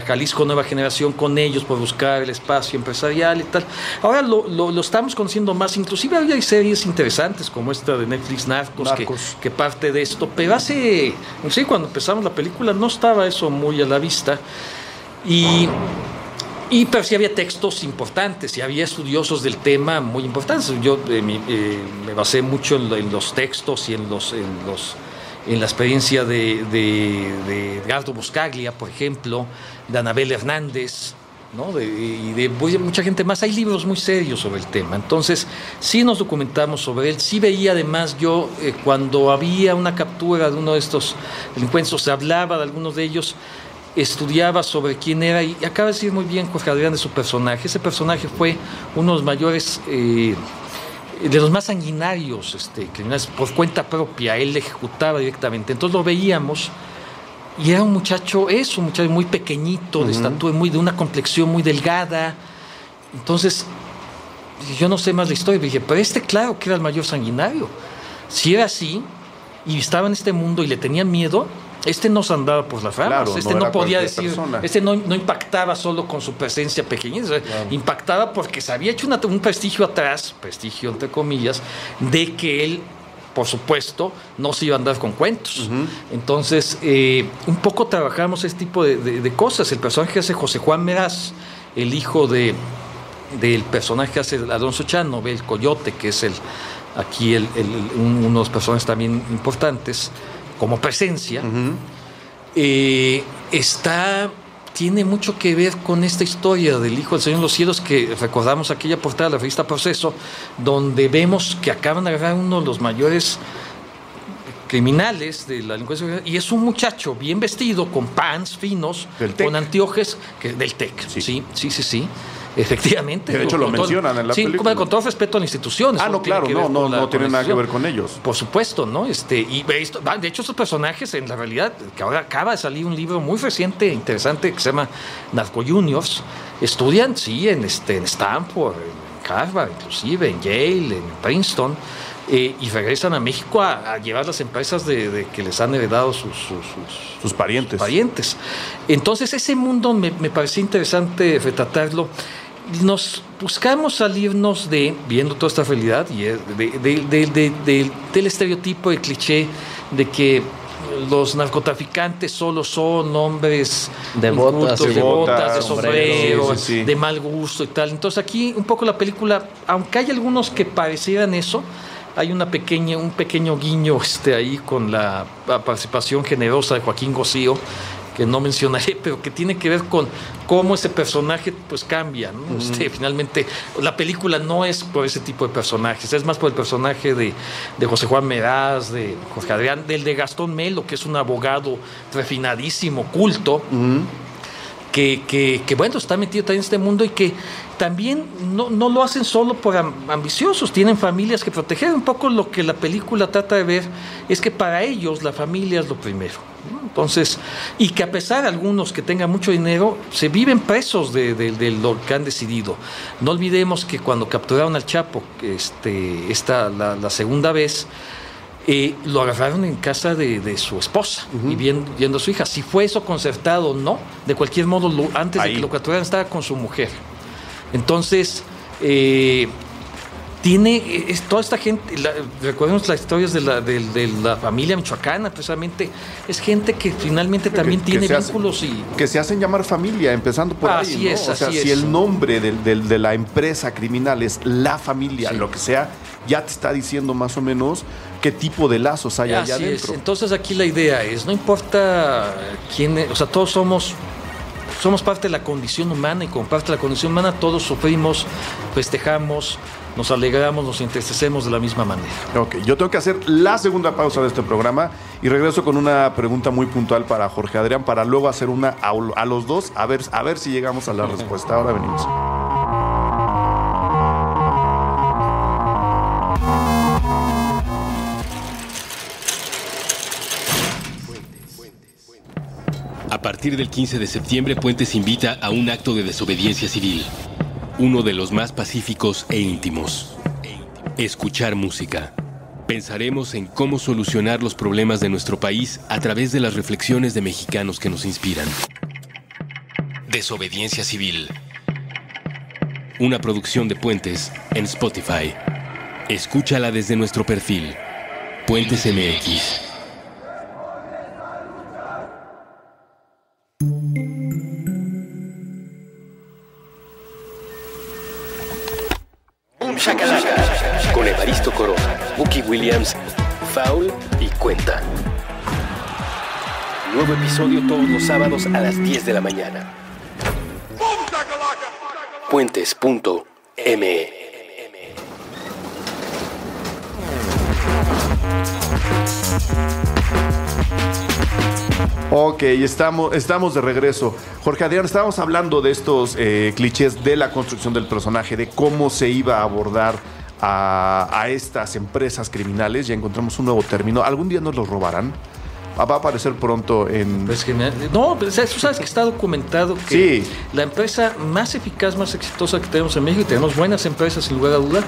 Jalisco Nueva Generación con ellos por buscar el espacio empresarial y tal. Ahora lo estamos conociendo más, inclusive hay series interesantes como esta de Netflix, Narcos. Que parte de esto, pero no sé, cuando empezamos la película no estaba eso muy a la vista, pero sí había textos importantes y había estudiosos del tema muy importantes. Yo me basé mucho en los textos y en la experiencia de Edgardo Buscaglia, por ejemplo, de Anabel Hernández, ¿no? y de mucha gente más. Hay libros muy serios sobre el tema. Entonces, sí nos documentamos sobre él. Sí veía, además, yo, cuando había una captura de uno de estos delincuentes, se hablaba de algunos de ellos, estudiaba sobre quién era, y acaba de decir muy bien Jorge Adrián de su personaje. Ese personaje fue uno de los mayores, de los más sanguinarios criminales, por cuenta propia. Él ejecutaba directamente. Entonces lo veíamos, y era un muchacho muy pequeñito, de estatura, de una complexión muy delgada. Entonces, yo no sé más la historia, dije, pero claro que era el mayor sanguinario. Si era así, y estaba en este mundo y le tenían miedo, no se andaba por las ramas. Claro, no podía decir, persona. No impactaba solo con su presencia pequeña, claro. Impactaba porque se había hecho un prestigio atrás, prestigio entre comillas, de que él, por supuesto, no se iba a andar con cuentos. Entonces, un poco trabajamos ese tipo de cosas. El personaje que hace José Juan Meraz, el hijo del personaje que hace Alonso Chano, el Coyote, que es uno de los personajes también importantes como presencia, tiene mucho que ver con esta historia del Hijo del Señor en los Cielos, que recordamos aquella portada de la revista Proceso, donde vemos que acaban de agarrar uno de los mayores criminales de la delincuencia, y es un muchacho bien vestido, con pants finos, con anteojos, del TEC. Sí. Efectivamente. De hecho, lo mencionan en la película. Con todo respeto a la institución. No, claro, no tiene nada que ver con ellos. Por supuesto, ¿no? Y de hecho, estos personajes, en la realidad, que ahora acaba de salir un libro muy reciente, interesante, que se llama Narco Juniors, estudian, en Stanford, en Harvard, inclusive, en Yale, en Princeton, y regresan a México a llevar las empresas de que les han heredado sus parientes. Entonces, ese mundo me parecía interesante retratarlo. Nos buscamos salirnos viendo toda esta realidad, y del estereotipo, el cliché de que los narcotraficantes solo son hombres de botas, de sombrero, de mal gusto y tal. Entonces aquí un poco la película, aunque hay algunos que parecieran eso, hay un pequeño guiño ahí con la participación generosa de Joaquín Gosío, que no mencionaré, pero que tiene que ver con cómo ese personaje pues cambia, ¿no? Finalmente la película no es por ese tipo de personajes, es más por el personaje de José Juan Meraz, de Jorge Adrián, del de Gastón Melo, que es un abogado refinadísimo, culto, que bueno, está metido también en este mundo, y que también no lo hacen solo por ambiciosos, tienen familias que proteger. Un poco lo que la película trata de ver es que para ellos la familia es lo primero, ¿no? Entonces, y que a pesar de algunos que tengan mucho dinero, se viven presos de lo que han decidido. No olvidemos que cuando capturaron al Chapo, la segunda vez, lo agarraron en casa de su esposa, y viendo a su hija. Si fue eso concertado o no, de cualquier modo, antes de que lo capturaran, estaba con su mujer. Entonces, toda esta gente, recordemos las historias de la familia michoacana, precisamente, es gente que finalmente también tiene vínculos que se hacen llamar familia, empezando por ahí, ¿no? O sea, si el nombre de la empresa criminal es la familia, lo que sea, ya te está diciendo más o menos qué tipo de lazos hay allá adentro. Entonces aquí la idea es, no importa quién, o sea, todos somos parte de la condición humana, y como parte de la condición humana todos sufrimos, festejamos, nos alegramos, nos entristecemos de la misma manera. Ok, yo tengo que hacer la segunda pausa de este programa y regreso con una pregunta muy puntual para Jorge Adrián, para luego hacer una a los dos, a ver si llegamos a la respuesta. Ahora venimos. A partir del 15 de septiembre, Puentes invita a un acto de desobediencia civil, uno de los más pacíficos e íntimos. Escuchar música. Pensaremos en cómo solucionar los problemas de nuestro país a través de las reflexiones de mexicanos que nos inspiran. Desobediencia civil. Una producción de Puentes en Spotify. Escúchala desde nuestro perfil, Puentes MX. Shakalaka, con Evaristo Corona, Bucky Williams, Foul y Cuenta. Nuevo episodio todos los sábados a las 10 de la mañana. Puentes.me. Ok, estamos de regreso. Jorge Adrián, estábamos hablando de estos clichés de la construcción del personaje, de cómo se iba a abordar a estas empresas criminales. Ya encontramos un nuevo término. ¿Algún día nos los robarán? Va a aparecer pronto en... Pues no, tú sabes que está documentado que la empresa más eficaz, más exitosa que tenemos en México, y tenemos buenas empresas sin lugar a duda,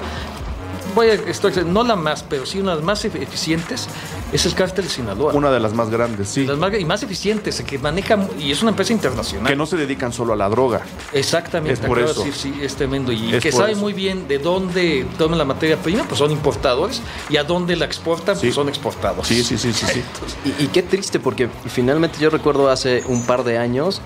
no la más, pero sí una de las más eficientes, es el Cártel de Sinaloa. Una de las más grandes, sí. Y más eficientes, que maneja, y es una empresa internacional. Que no se dedican solo a la droga. Exactamente. Es por eso. Sí, es tremendo. Y que sabe muy bien de dónde toman la materia prima, pues son importadores, y a dónde la exportan, pues son exportados. Sí. Y qué triste, porque finalmente yo recuerdo hace un par de años...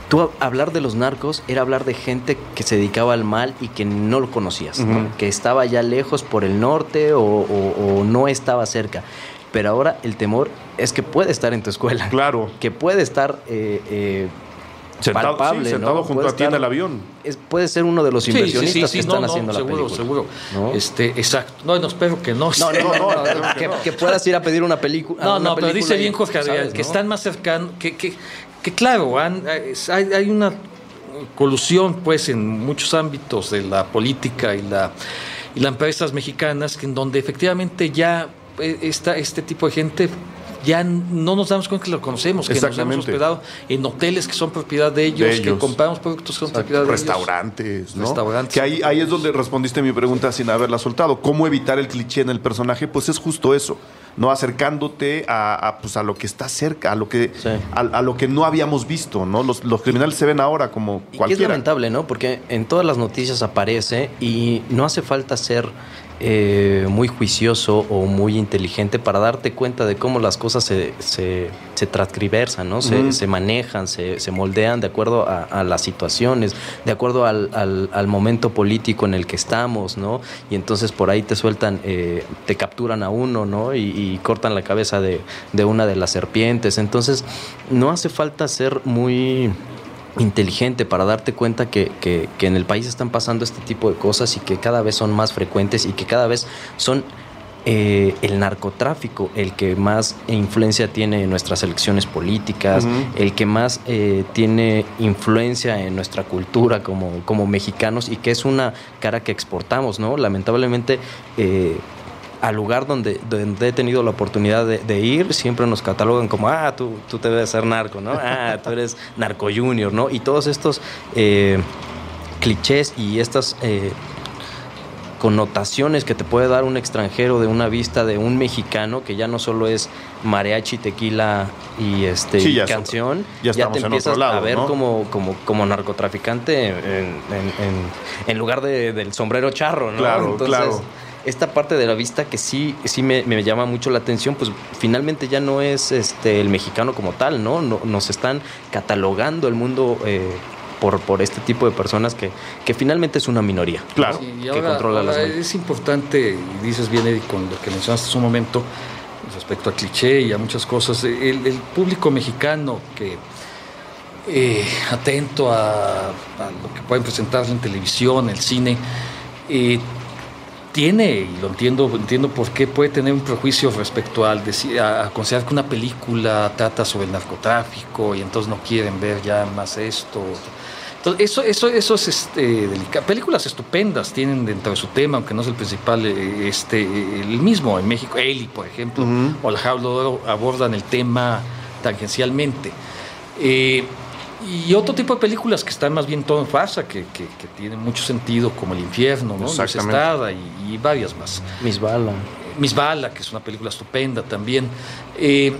Tú hablar de los narcos era hablar de gente que se dedicaba al mal y que no lo conocías, ¿no? Que estaba ya lejos por el norte o no estaba cerca. Pero ahora el temor es que puede estar en tu escuela. Claro. Que puede estar palpable, sentado ¿no? junto a ti en el avión. Puede ser uno de los inversionistas que están haciendo la película. Seguro. ¿No? Exacto. No, espero que no. Que puedas ir a pedir una película. No, pero dice bien Jorge Adrián, que están más cercanos, que claro, hay una colusión pues en muchos ámbitos de la política y las empresas mexicanas, que en donde efectivamente ya este tipo de gente ya no nos damos cuenta que lo conocemos, que nos hemos hospedado en hoteles que son propiedad de ellos, que compramos productos que son propiedad de restaurantes, ¿no? Restaurantes. Que ahí es donde respondiste mi pregunta sin haberla soltado. ¿Cómo evitar el cliché en el personaje? Pues es justo eso, ¿no? Acercándote a lo que está cerca, a lo que no habíamos visto, ¿no? Los criminales se ven ahora como cualquiera. Y es lamentable, ¿no? Porque en todas las noticias aparece y no hace falta ser muy juicioso o muy inteligente para darte cuenta de cómo las cosas se transcriversan, ¿no? Se manejan, se moldean de acuerdo a las situaciones, de acuerdo al momento político en el que estamos, ¿no? Y entonces por ahí te sueltan, te capturan a uno, ¿no? Y cortan la cabeza de una de las serpientes. Entonces no hace falta ser muy inteligente para darte cuenta que en el país están pasando este tipo de cosas y que cada vez son más frecuentes y que cada vez son el narcotráfico el que más influencia tiene en nuestras elecciones políticas, el que más tiene influencia en nuestra cultura como mexicanos, y que es una cara que exportamos, ¿no? Lamentablemente al lugar donde he tenido la oportunidad de ir, siempre nos catalogan como, tú te debes ser narco, ¿no? Tú eres narco junior, ¿no? Y todos estos clichés y estas connotaciones que te puede dar un extranjero de una vista de un mexicano, que ya no solo es mariachi, tequila y canción, ya te empiezas a ver, ¿no? como narcotraficante en lugar del sombrero charro, ¿no? Claro. Esta parte de la vista que sí me llama mucho la atención, pues finalmente ya no es el mexicano como tal, ¿no? Nos están catalogando el mundo por este tipo de personas que finalmente es una minoría. Claro. Sí, y ahora, controla las mentes. Es importante, y dices bien, Eddie, con lo que mencionaste hace un momento, respecto a cliché y a muchas cosas, el público mexicano que atento a lo que pueden presentarse en televisión, el cine, tiene, y lo entiendo por qué, puede tener un prejuicio respecto a considerar que una película trata sobre el narcotráfico y entonces no quieren ver ya más esto. Entonces, eso es delicado. Películas estupendas tienen dentro de su tema, aunque no es el principal, el mismo en México, Eli, por ejemplo, o La Jaula de Oro, abordan el tema tangencialmente. Y otro tipo de películas que están más bien todo en farsa, que tienen mucho sentido, como El Infierno, ¿no? Luis Estrada y varias más. Miss Bala, que es una película estupenda también. Este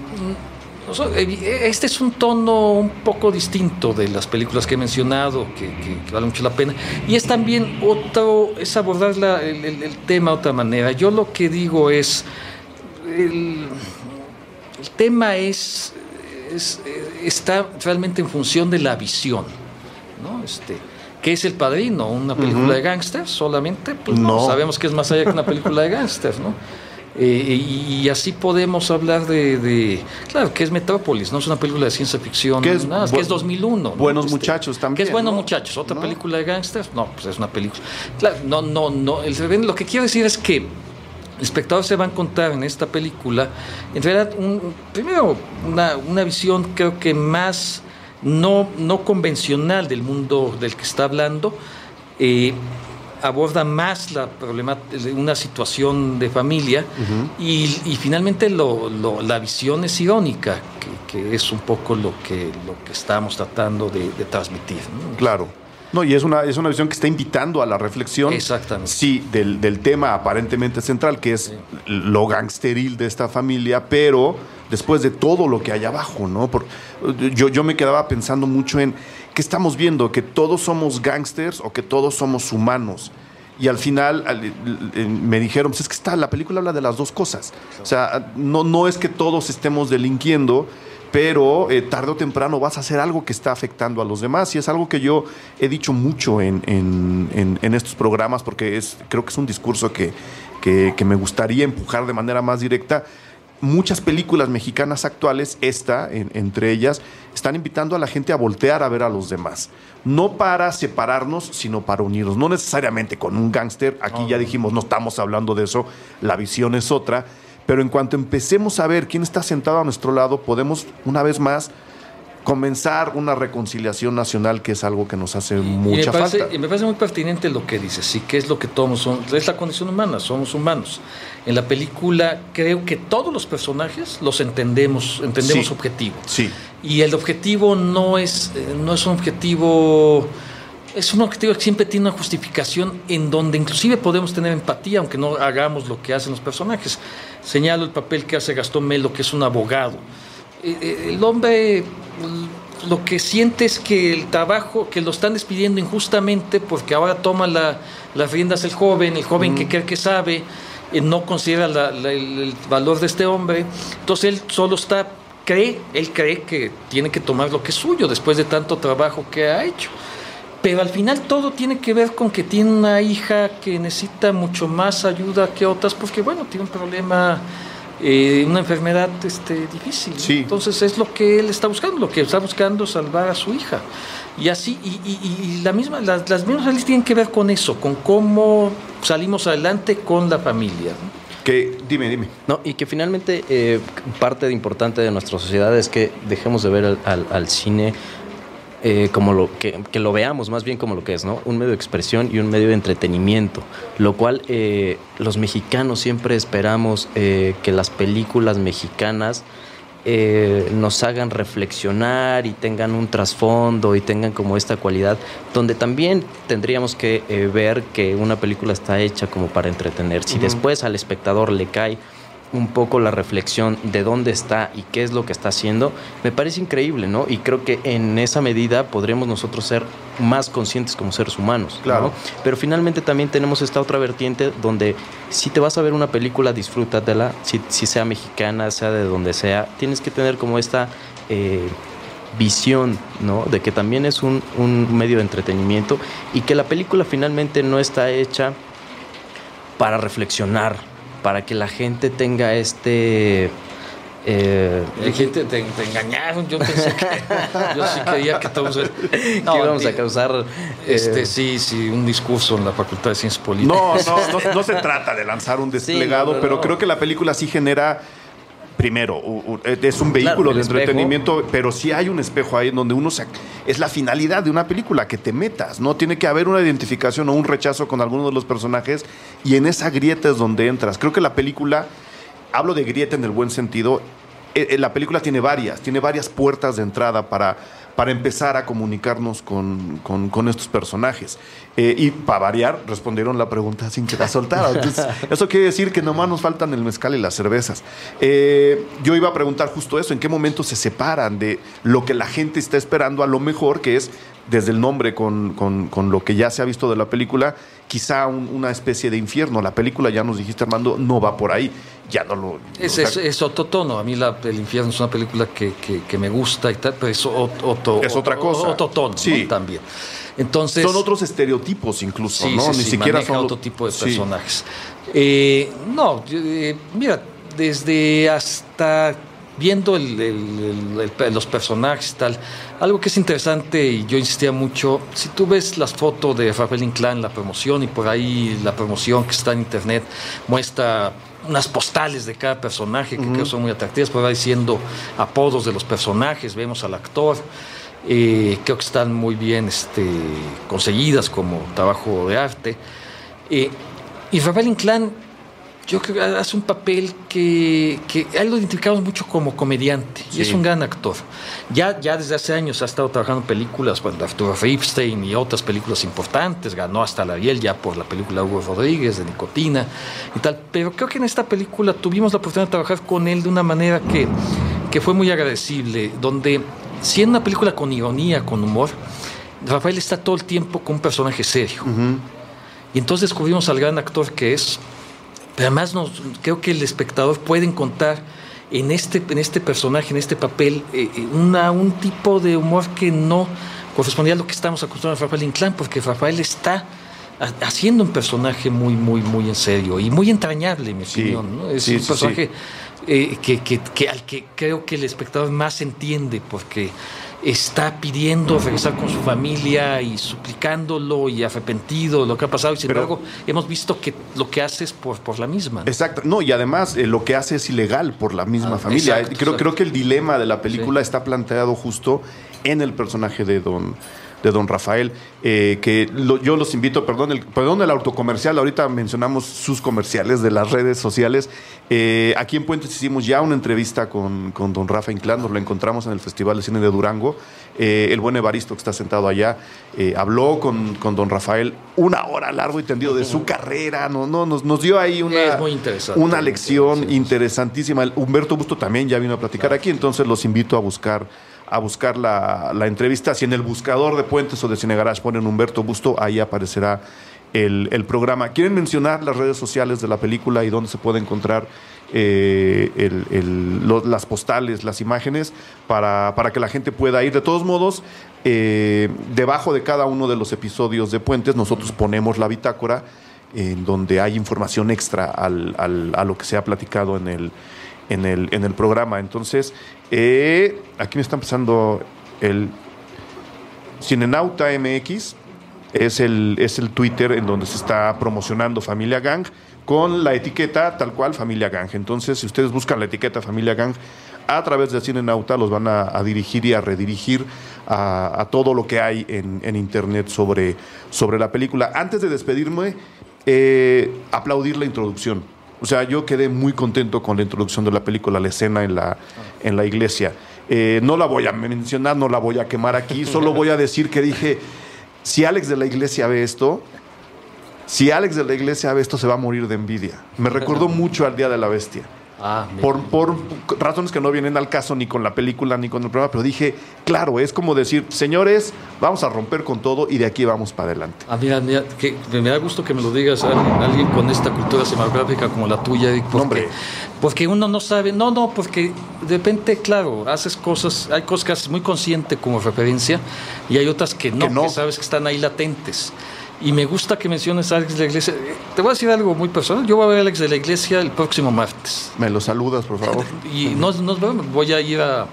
es un tono un poco distinto de las películas que he mencionado, que vale mucho la pena. Y es también es abordar el tema de otra manera. Yo lo que digo es, el tema está realmente en función de la visión, ¿no? ¿Qué es El Padrino? ¿Una película de gángsters solamente? Pues no, sabemos que es más allá que una película de gángsters, ¿no? Y así podemos hablar claro, que es Metrópolis, no es una película de ciencia ficción, que es 2001. Buenos Muchachos también. Que es Buenos Muchachos, otra película de gángsters, no, pues es una película. Claro, no. Lo que quiero decir es que el espectador se va a encontrar en esta película, en realidad, primero, una visión creo que más no convencional del mundo del que está hablando, aborda más una situación de familia, y finalmente la visión es irónica, que es un poco lo que estamos tratando de transmitir, ¿no? Claro. No, y es una visión que está invitando a la reflexión. Exactamente. Sí, del tema aparentemente central, que es lo gangsteril de esta familia, pero después de todo lo que hay abajo, ¿no? Yo me quedaba pensando mucho en ¿qué estamos viendo? ¿Que todos somos gángsters o que todos somos humanos? Y al final me dijeron, pues es que la película habla de las dos cosas. O sea, no es que todos estemos delinquiendo, pero tarde o temprano vas a hacer algo que está afectando a los demás. Y es algo que yo he dicho mucho en estos programas, porque creo que es un discurso que me gustaría empujar de manera más directa. Muchas películas mexicanas actuales, entre ellas, están invitando a la gente a voltear a ver a los demás. No para separarnos, sino para unirnos. No necesariamente con un gángster. Aquí ya dijimos, no estamos hablando de eso. La visión es otra. Pero en cuanto empecemos a ver quién está sentado a nuestro lado, podemos, una vez más, comenzar una reconciliación nacional, que es algo que nos hace mucha falta. Y me parece muy pertinente lo que dices, sí, que es lo que todos somos, es la condición humana, somos humanos. En la película creo que todos los personajes los entendemos sí, su objetivo. Sí. Y el objetivo no es un objetivo... Es un objetivo que siempre tiene una justificación, en donde inclusive podemos tener empatía, aunque no hagamos lo que hacen los personajes. Señalo el papel que hace Gastón Melo, que es un abogado. El hombre lo que siente es que el trabajo, que lo están despidiendo injustamente, porque ahora toma las riendas el joven que cree que sabe, no considera el valor de este hombre. Entonces él solo cree que tiene que tomar lo que es suyo después de tanto trabajo que ha hecho. Pero al final todo tiene que ver con que tiene una hija que necesita mucho más ayuda que otras, porque bueno, tiene un problema, una enfermedad difícil, ¿no? Sí. Entonces es lo que él está buscando, salvar a su hija. Y así, y las mismas leyes tienen que ver con eso, con cómo salimos adelante con la familia, ¿no? Dime. No, y que finalmente parte importante de nuestra sociedad es que dejemos de ver al cine como que lo veamos más bien como lo que es, ¿no? Un medio de expresión y un medio de entretenimiento, lo cual los mexicanos siempre esperamos que las películas mexicanas nos hagan reflexionar y tengan un trasfondo y tengan como esta cualidad, donde también tendríamos que ver que una película está hecha como para entretener. Si después al espectador le cae un poco la reflexión de dónde está y qué es lo que está haciendo, me parece increíble, ¿no? Y creo que en esa medida podremos nosotros ser más conscientes como seres humanos, claro, ¿no? Pero finalmente también tenemos esta otra vertiente donde si te vas a ver una película, disfrútatela, si sea mexicana, sea de donde sea, tienes que tener como esta visión, ¿no? De que también es un medio de entretenimiento y que la película finalmente no está hecha para reflexionar, para que la gente tenga La gente te engañaron, yo pensé que yo sí creía que todos íbamos a causar sí, un discurso en la Facultad de Ciencias Políticas. No se trata de lanzar un desplegado, pero creo que la película sí genera, primero, es un vehículo de entretenimiento, pero sí hay un espejo ahí en donde es la finalidad de una película, que te metas, ¿no? Tiene que haber una identificación o un rechazo con alguno de los personajes, y en esa grieta es donde entras. Creo que la película, hablo de grieta en el buen sentido, la película tiene varias puertas de entrada para empezar a comunicarnos con estos personajes. Y para variar, respondieron la pregunta sin que la soltara. Entonces, eso quiere decir que nomás nos faltan el mezcal y las cervezas. Yo iba a preguntar justo eso, ¿en qué momento se separan de lo que la gente está esperando? A lo mejor, que es, desde el nombre, con lo que ya se ha visto de la película, quizá una especie de infierno. La película, ya nos dijiste, Armando, no va por ahí. Ya no lo... Es otro tono. A mí El infierno es una película que me gusta y tal, pero es otra cosa. Otro tono, sí, ¿no? También. Entonces, son otros estereotipos incluso, sí, ¿no? Sí, Ni siquiera son otro tipo de sí personajes. Mira, desde hasta viendo los personajes y tal, algo que es interesante, y yo insistía mucho, si tú ves las fotos de Rafael Inclán, la promoción, y por ahí la promoción que está en internet muestra unas postales de cada personaje que creo son muy atractivas, pues va diciendo apodos de los personajes, vemos al actor, creo que están muy bien conseguidas como trabajo de arte. Y Rafael Inclán, yo creo que hace un papel que a él lo identificamos mucho como comediante, y es un gran actor. Ya desde hace años ha estado trabajando en películas, bueno, Arturo Ripstein y otras películas importantes, ganó hasta la Ariel ya por la película Hugo Rodríguez, de Nicotina y tal, pero creo que en esta película tuvimos la oportunidad de trabajar con él de una manera que fue muy agradecible, donde si en una película con ironía, con humor, Rafael está todo el tiempo con un personaje serio. Y entonces descubrimos al gran actor que es. Pero además creo que el espectador puede encontrar en este personaje, en este papel, un tipo de humor que no correspondía a lo que estamos acostumbrados a Rafael Inclán, porque Rafael está haciendo un personaje muy, muy, muy en serio y muy entrañable, en mi opinión, ¿no? Es un personaje al que creo que el espectador más entiende, porque está pidiendo regresar con su familia y suplicándolo y arrepentido de lo que ha pasado, y sin embargo hemos visto que lo que hace es por la misma. Exacto, no, y además lo que hace es ilegal por la misma familia. Exacto, creo que el dilema de la película está planteado justo en el personaje de don Rafael, yo los invito, perdón el autocomercial, ahorita mencionamos sus comerciales de las redes sociales. Aquí en Puentes hicimos ya una entrevista con don Rafa Inclán, nos lo encontramos en el Festival de Cine de Durango. El buen Evaristo, que está sentado allá, habló con don Rafael una hora largo y tendido de su carrera, nos dio ahí una lección interesantísima. Humberto Busto también ya vino a platicar aquí, entonces los invito a buscar la entrevista. Si en el buscador de Puentes o de Cine Garage ponen Humberto Busto, ahí aparecerá el programa. ¿Quieren mencionar las redes sociales de la película y dónde se puede encontrar las postales, las imágenes, para que la gente pueda ir? De todos modos, debajo de cada uno de los episodios de Puentes nosotros ponemos la bitácora, en donde hay información extra a lo que se ha platicado en el programa. Entonces, aquí me está empezando el Cinenauta MX, es el Twitter en donde se está promocionando Familia Gang con la etiqueta tal cual Familia Gang. Entonces, si ustedes buscan la etiqueta Familia Gang a través de Cinenauta, los van a dirigir y a redirigir a todo lo que hay en internet sobre la película. Antes de despedirme, aplaudir la introducción. O sea, yo quedé muy contento con la introducción de la película, la escena en la iglesia. No la voy a mencionar, no la voy a quemar aquí, solo voy a decir que dije, si Alex de la Iglesia ve esto, se va a morir de envidia. Me recordó mucho al Día de la Bestia. Por razones que no vienen al caso ni con la película ni con el programa, pero dije, claro, es como decir, señores, vamos a romper con todo y de aquí vamos para adelante. Mira, que me da gusto que me lo digas a alguien con esta cultura cinematográfica como la tuya, Eric, porque uno no sabe, porque de repente, claro, haces cosas, hay cosas que haces muy consciente como referencia y hay otras que no, que sabes que están ahí latentes. Y me gusta que menciones a Alex de la Iglesia. Te voy a decir algo muy personal. Yo voy a ver a Alex de la Iglesia el próximo martes. Me lo saludas, por favor. Y voy a ir a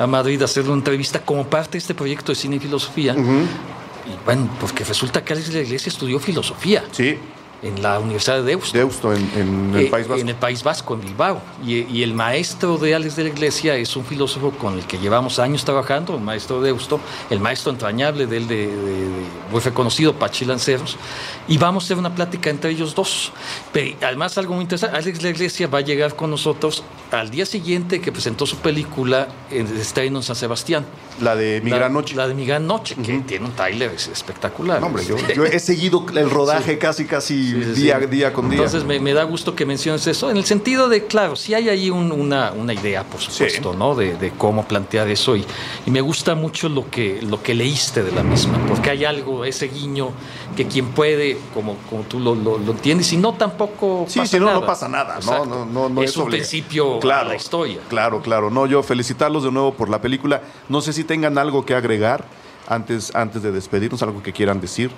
Madrid a hacerle una entrevista como parte de este proyecto de cine y filosofía. Y bueno, porque resulta que Alex de la Iglesia estudió filosofía. Sí. En la Universidad de Deusto. En el País Vasco. En el País Vasco, en Bilbao. Y el maestro de Alex de la Iglesia es un filósofo con el que llevamos años trabajando, el maestro de Deusto, el maestro entrañable de él, muy reconocido, Pachi Lanceros. Y vamos a hacer una plática entre ellos dos. Pero además, algo muy interesante, Alex de la Iglesia va a llegar con nosotros al día siguiente que presentó su película en el estreno en San Sebastián. La de Mi Gran Noche. La de Mi Gran Noche, que tiene un tráiler espectacular. No, hombre, yo he seguido el rodaje casi día con día. Entonces me da gusto que menciones eso, en el sentido de, claro, sí hay ahí una idea, por supuesto, ¿no? De cómo plantear eso, y me gusta mucho lo que leíste de la misma, porque hay algo, ese guiño, que quien puede, como tú lo entiendes, y no tampoco pasa nada. Sí, no pasa nada, no es un principio a la historia. Claro. No, yo felicitarlos de nuevo por la película. No sé si tengan algo que agregar antes de despedirnos, algo que quieran decir.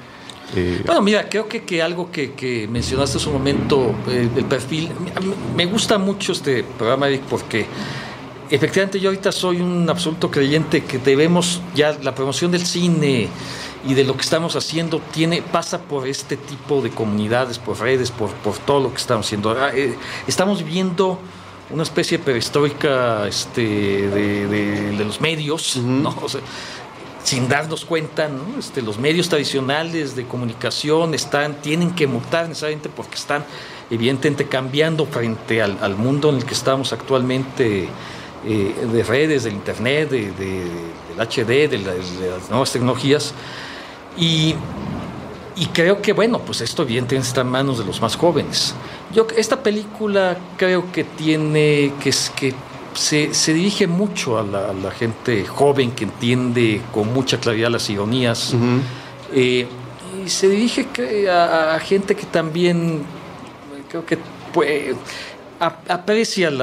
Bueno, mira, creo que algo que mencionaste hace un momento, el perfil, me gusta mucho este programa, Eric, porque efectivamente yo ahorita soy un absoluto creyente que debemos ya la promoción del cine y de lo que estamos haciendo pasa por este tipo de comunidades, por redes, por todo lo que estamos haciendo. Estamos viviendo una especie de perestroika de los medios, ¿no? O sea, sin darnos cuenta, ¿no? Los medios tradicionales de comunicación tienen que mutar necesariamente porque están evidentemente cambiando frente al mundo en el que estamos actualmente, de redes, del internet, del HD, de las nuevas tecnologías. Y creo que, bueno, pues esto evidentemente está en manos de los más jóvenes. Esta película creo que se dirige mucho a la gente joven que entiende con mucha claridad las ironías. Y se dirige a gente que también creo que aprecia el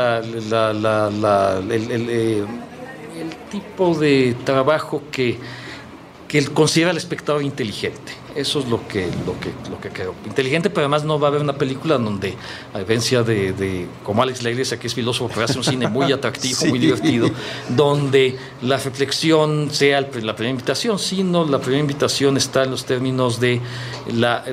tipo de trabajo que considera al espectador inteligente. Eso es lo que creo. Inteligente, pero además no va a haber una película donde, a diferencia de como Alex La Iglesia, que es filósofo, pero hace un cine muy atractivo, muy divertido, donde la reflexión sea la primera invitación, sino la primera invitación está en los términos de la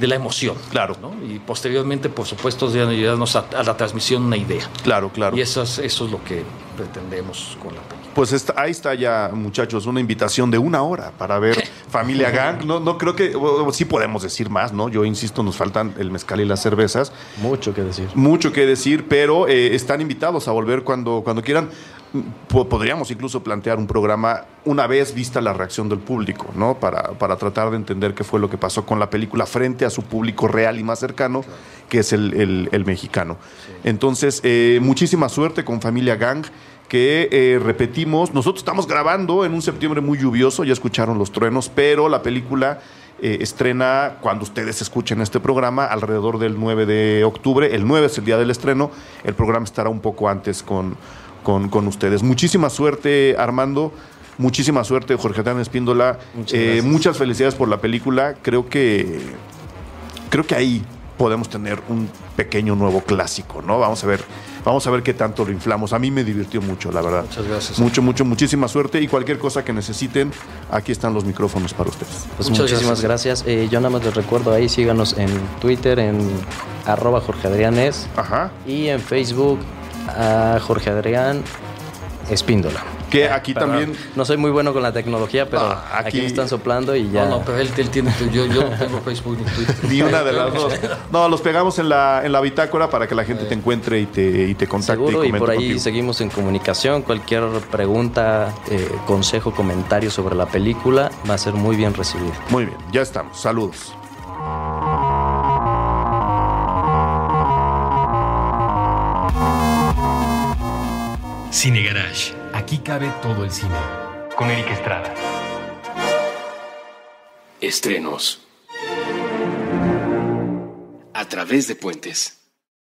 emoción. Claro. ¿no? Y posteriormente, por supuesto, ayudarnos a la transmisión de una idea. Claro. Y eso es lo que pretendemos con la película. Pues ahí está ya, muchachos, una invitación de 1 hora para ver Familia Gang. No creo que sí podemos decir más, ¿no? Yo insisto, nos faltan el mezcal y las cervezas. Mucho que decir. Mucho que decir, pero están invitados a volver cuando quieran. Podríamos incluso plantear un programa una vez vista la reacción del público, ¿no? Para tratar de entender qué fue lo que pasó con la película frente a su público real y más cercano, que es el mexicano. Sí. Entonces, muchísima suerte con Familia Gang, que repetimos, nosotros estamos grabando en un septiembre muy lluvioso, ya escucharon los truenos, pero la película estrena cuando ustedes escuchen este programa, alrededor del 9 de octubre. El 9 es el día del estreno, el programa estará un poco antes con ustedes. Muchísima suerte, Armando. Muchísima suerte, Jorge Adrián Espíndola. Muchas felicidades por la película. Creo que ahí podemos tener un pequeño nuevo clásico, ¿no? Vamos a ver qué tanto lo inflamos. A mí me divirtió mucho, la verdad. Muchas gracias. Muchísima suerte, y cualquier cosa que necesiten, aquí están los micrófonos para ustedes. Pues muchísimas gracias. Yo nada más les recuerdo ahí, síganos en Twitter, en @JorgeAdrianes. Ajá. Y en Facebook a Jorge Adrián Espíndola. Que aquí también... No soy muy bueno con la tecnología, pero aquí me están soplando y ya... No, pero él tiene... Yo no tengo Facebook ni Twitter. Ni una de las dos. No, los pegamos en la bitácora para que la gente te encuentre y te contacte. Seguro, y por ahí contigo. Seguimos en comunicación. Cualquier pregunta, consejo, comentario sobre la película va a ser muy bien recibido. Muy bien, ya estamos. Saludos. Cine Garage. Aquí cabe todo el cine. Con Eric Estrada. Estrenos. A través de puentes.